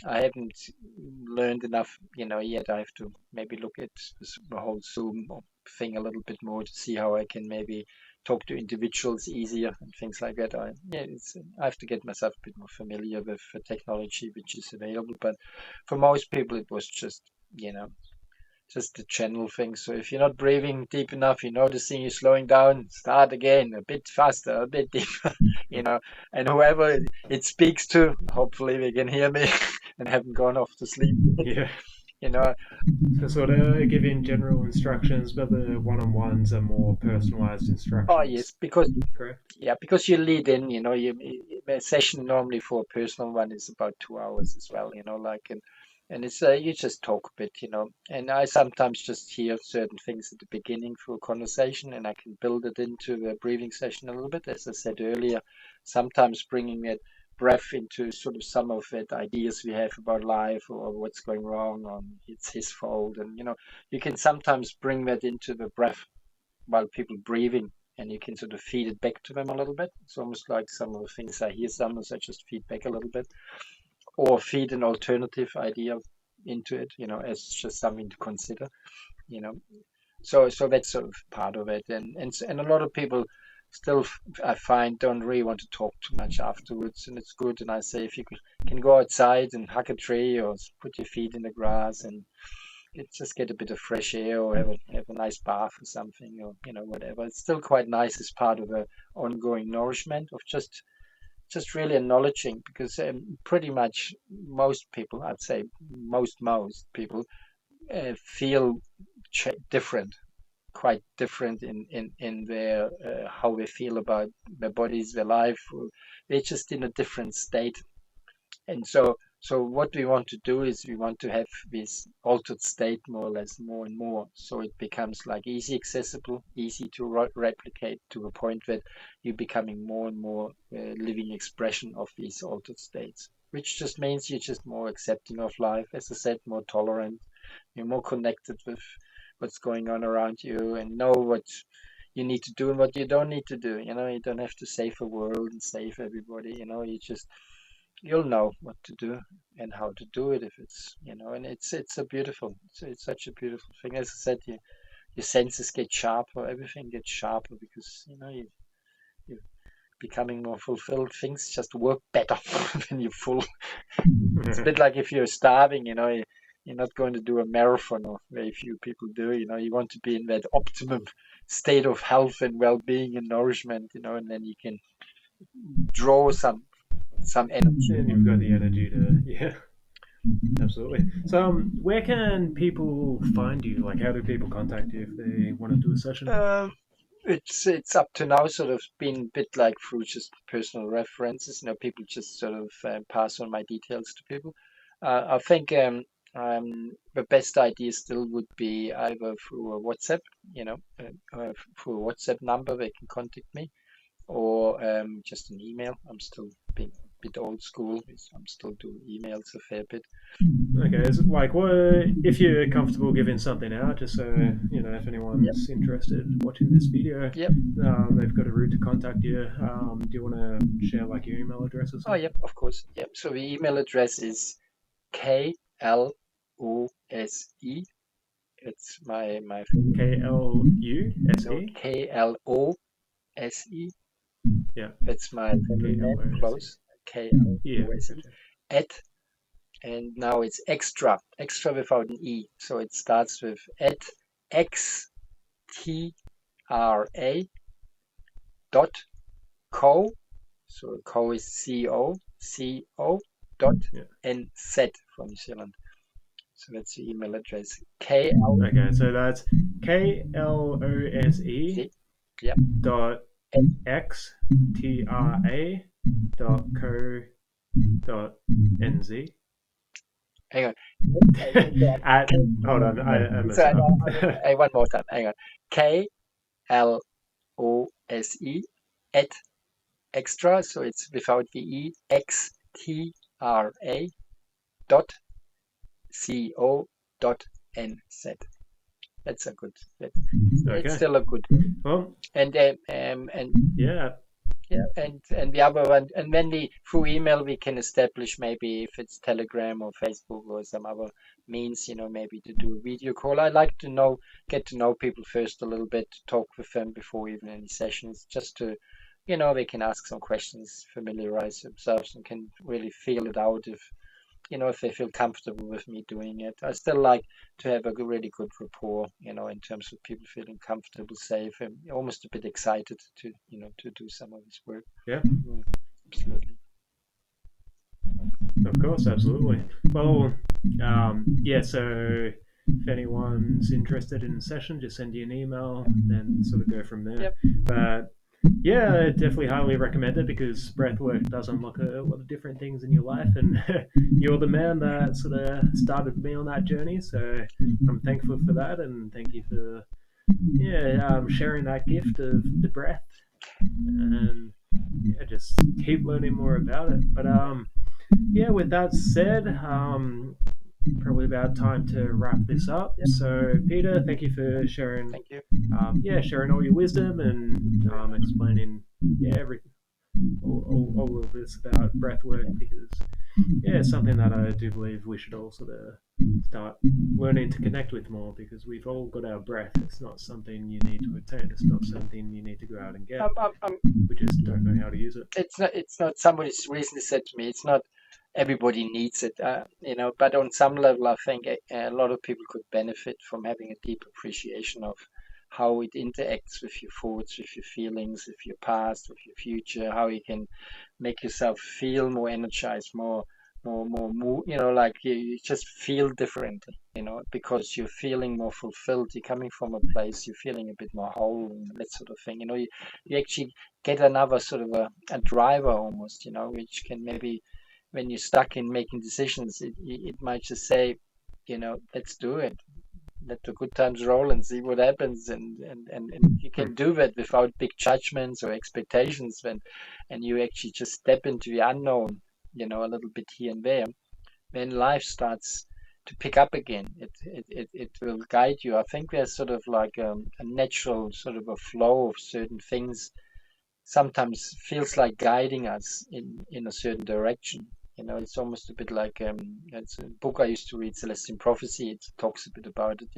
I haven't learned enough, yet. I have to maybe look at the whole Zoom thing a little bit more to see how I can maybe talk to individuals easier and things like that. I have to get myself a bit more familiar with the technology which is available. But for most people, it was you know, just the general thing. So if you're not breathing deep enough, you're noticing you're slowing down, start again a bit faster, a bit deeper, and whoever it speaks to, hopefully they can hear me and haven't gone off to sleep yet, Yeah. you know. So sort of giving general instructions, but the one-on-ones are more personalized Oh yes, instructions. because Correct. yeah, because you lead in, a session normally for a personal one is about 2 hours as well, like, and it's you just talk a bit, and I sometimes just hear certain things at the beginning for a conversation, and I can build it into the breathing session a little bit, as I said earlier, sometimes bringing that breath into sort of some of the ideas we have about life or what's going wrong, or it's his fault, and you can sometimes bring that into the breath while people breathing, and you can sort of feed it back to them a little bit. It's almost like some of the things I hear sometimes I just feed back a little bit, or feed an alternative idea into it, as just something to consider, you know. So that's sort of part of it, and a lot of people still I find don't really want to talk too much afterwards, and it's good. And I say if you can go outside and hug a tree or put your feet in the grass and just get a bit of fresh air or have a nice bath or something, or whatever. It's still quite nice as part of the ongoing nourishment of just really acknowledging, because pretty much most people, I'd say most people feel different, quite different in their how they feel about their bodies, their life. They're just in a different state. And so what we want to do is we want to have this altered state more or less, more and more. So it becomes like easy accessible, easy to replicate, to a point that you're becoming more and more living expression of these altered states, which just means you're just more accepting of life. As I said, more tolerant. You're more connected with what's going on around you and know what you need to do and what you don't need to do. You don't have to save the world and save everybody. You'll know what to do and how to do it if and it's a beautiful, it's such a beautiful thing. As I said, your senses get sharper, everything gets sharper because you becoming more fulfilled. Things just work better when you're full. It's a bit like if you're starving, you're not going to do a marathon, or very few people do. You want to be in that optimum state of health and well-being and nourishment, and then you can draw some energy. And you've got the energy to, yeah, absolutely. So, where can people find you? Like, how do people contact you if they want to do a session? It's up to now sort of been a bit like through just personal references. People just sort of pass on my details to people. I think the best idea still would be either through a WhatsApp, through a WhatsApp number they can contact me, or just an email. I'm still being a bit old school. I'm still doing emails a fair bit. Okay, is it like what if you're comfortable giving something out, just so if anyone's interested in watching this video, Yep. they've got a route to contact you. Do you want to share like your email address or Oh, something? yep, of course. Yep. So the email address is KLOSE. It's my KLUSE. KLOSE. Yeah. That's my family name, Klose. Yeah. KLOSE. Gotcha. At, and now it's extra without an E. So it starts with at XTRA dot co. So co is CO dot NZ from New Zealand. So that's the email address. Okay, so that's KLOSE Yep. dot XTRA dot co dot NZ. Hang on. Hold on, I messed up. One more time. Hang on. KLOSE at extra, so it's without the E, XTRA dot CO dot NZ. That's a good. It's still a good. Well, and yeah. Yeah, and the other one, and then through email we can establish, maybe if it's Telegram or Facebook or some other means, maybe to do a video call. I like to get to know people first a little bit, talk with them before even any sessions, just to, they can ask some questions, familiarize themselves, and can really feel it out if they feel comfortable with me doing it. I still like to have a really good rapport, in terms of people feeling comfortable, safe, and almost a bit excited to do some of this work. Yeah. Absolutely. Of course, absolutely. Well, yeah, so if anyone's interested in a session, just send you an email and sort of go from there. Yep. But yeah, I definitely highly recommend it because breathwork does unlock a lot of different things in your life, and you're the man that sort of started me on that journey. So I'm thankful for that, and thank you for sharing that gift of the breath, and yeah, just keep learning more about it. But yeah, with that said, probably about time to wrap this up. Yep. So, Peter, thank you for sharing. Thank you. Sharing all your wisdom and explaining everything, all of this about breath work, because it's something that I do believe we should all sort of start learning to connect with more, because we've all got our breath. It's not something you need to attain. It's not something you need to go out and get. We just don't know how to use it. It's not. Somebody recently said to me, it's not everybody needs it, but on some level, I think a lot of people could benefit from having a deep appreciation of how it interacts with your thoughts, with your feelings, with your past, with your future, how you can make yourself feel more energized, more, like you just feel differently, because you're feeling more fulfilled. You're coming from a place, you're feeling a bit more whole, and that sort of thing. You actually get another sort of a driver almost, which can maybe, when you're stuck in making decisions, it might just say, let's do it. Let the good times roll and see what happens. And you can do that without big judgments or expectations, and you actually just step into the unknown, a little bit here and there. When life starts to pick up again, it will guide you. I think there's sort of like a natural sort of a flow of certain things, sometimes feels like guiding us in a certain direction, It's almost a bit like it's a book I used to read, Celestine Prophecy. It talks a bit about it.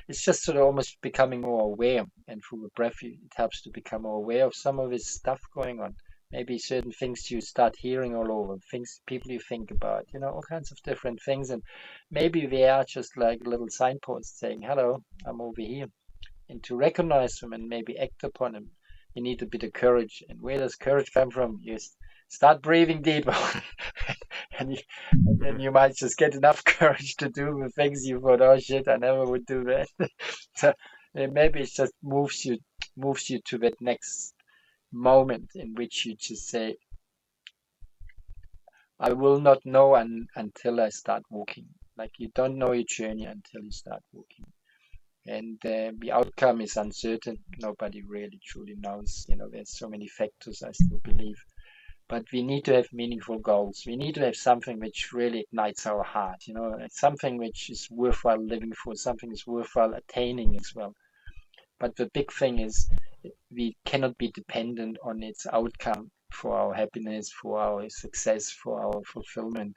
It's just sort of almost becoming more aware, and through the breath, it helps to become more aware of some of this stuff going on. Maybe certain things you start hearing all over, things people you think about, all kinds of different things, and maybe they are just like little signposts saying, "Hello, I'm over here," and to recognize them and maybe act upon them, you need a bit of courage. And where does courage come from? You start breathing deeper, and, and then you might just get enough courage to do the things you thought, oh shit, I never would do that. So maybe it just moves you to that next moment in which you just say, I will not know until I start walking. Like you don't know your journey until you start walking. And the outcome is uncertain. Nobody really truly knows. There's so many factors, I still believe. But we need to have meaningful goals. We need to have something which really ignites our heart. Something which is worthwhile living for, something is worthwhile attaining as well. But the big thing is we cannot be dependent on its outcome for our happiness, for our success, for our fulfillment.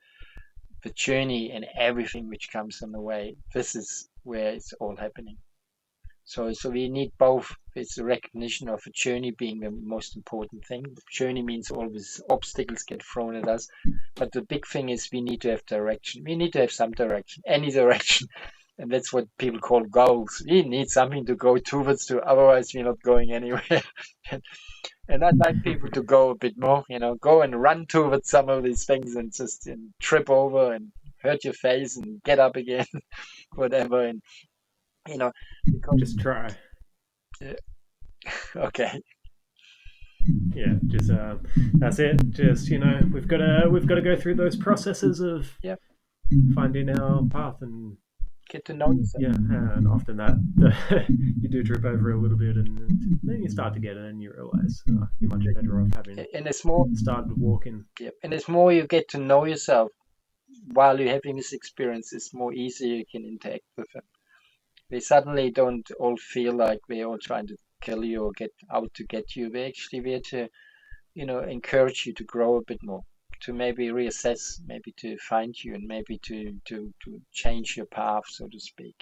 The journey and everything which comes on the way, this is where it's all happening. So we need both. It's the recognition of a journey being the most important thing. The journey means all these obstacles get thrown at us. But the big thing is we need to have direction. We need to have some direction, any direction. And that's what people call goals. We need something to go towards to, otherwise we're not going anywhere. And I'd like people to go a bit more, go and run towards some of these things and just trip over and hurt your face and get up again, whatever. And, because, Just try. okay. Yeah, just that's it. Just we've got to go through those processes of Yep. finding our path, and Get to know yourself. yeah, and often that you do trip over a little bit, and then you start to get it, and you realize you're much better off having And it's more, started walking. yep. And it's more you get to know yourself while you're having this experience, it's more easy you can interact with them. They suddenly don't all feel like they're all trying to kill you or get out to get you. They're actually there to, encourage you to grow a bit more, to maybe reassess, maybe to find you, and maybe to change your path, so to speak.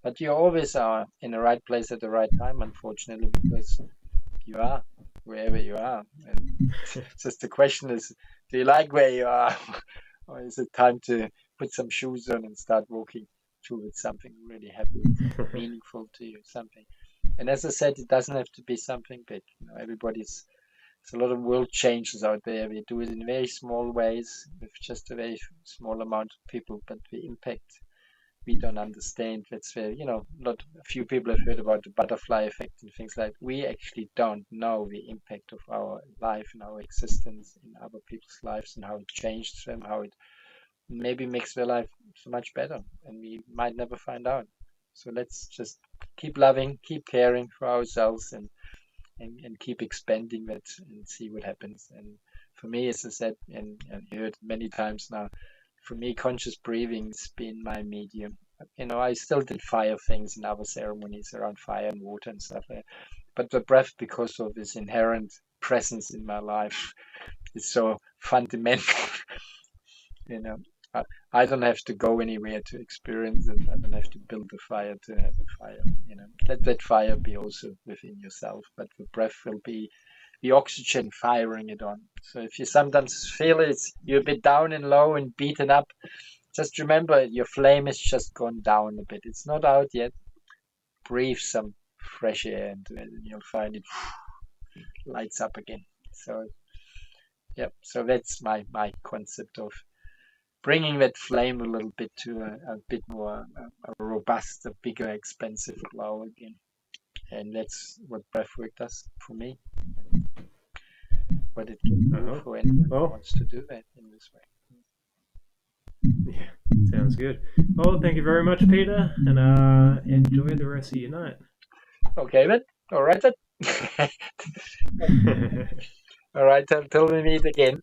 But you always are in the right place at the right time, unfortunately, because you are wherever you are. And just the question is, do you like where you are? Or is it time to put some shoes on and start walking towards something really happy, meaningful to you, something? And as I said, it doesn't have to be something big. There's a lot of world changes out there. We do it in very small ways with just a very small amount of people, but the impact we don't understand. That's where, a few people have heard about the butterfly effect and things like that. We actually don't know the impact of our life and our existence in other people's lives and how it changed them, how it maybe makes their life so much better, and we might never find out. So let's just keep loving, keep caring for ourselves, and keep expanding that and see what happens. And for me, as I said, and you heard many times now, for me, conscious breathing's been my medium. I still did fire things and other ceremonies around fire and water and stuff. But the breath, because of this inherent presence in my life, is so fundamental. you know, I, I don't have to go anywhere to experience it. I don't have to build a fire to have a fire. Let that fire be also within yourself, but the breath will be the oxygen firing it on. So if you sometimes feel you're a bit down and low and beaten up, just remember your flame has just gone down a bit. It's not out yet. Breathe some fresh air into it, and you'll find it lights up again. So, yeah, so that's my concept of bringing that flame a little bit to a bit more a robust, a bigger, expensive glow again. And that's what breathwork does for me. What it can do for anyone who wants to do that in this way. Yeah, sounds good. Well, thank you very much, Peter, and enjoy the rest of your night. Okay, then. All right, then. All right, until we meet again.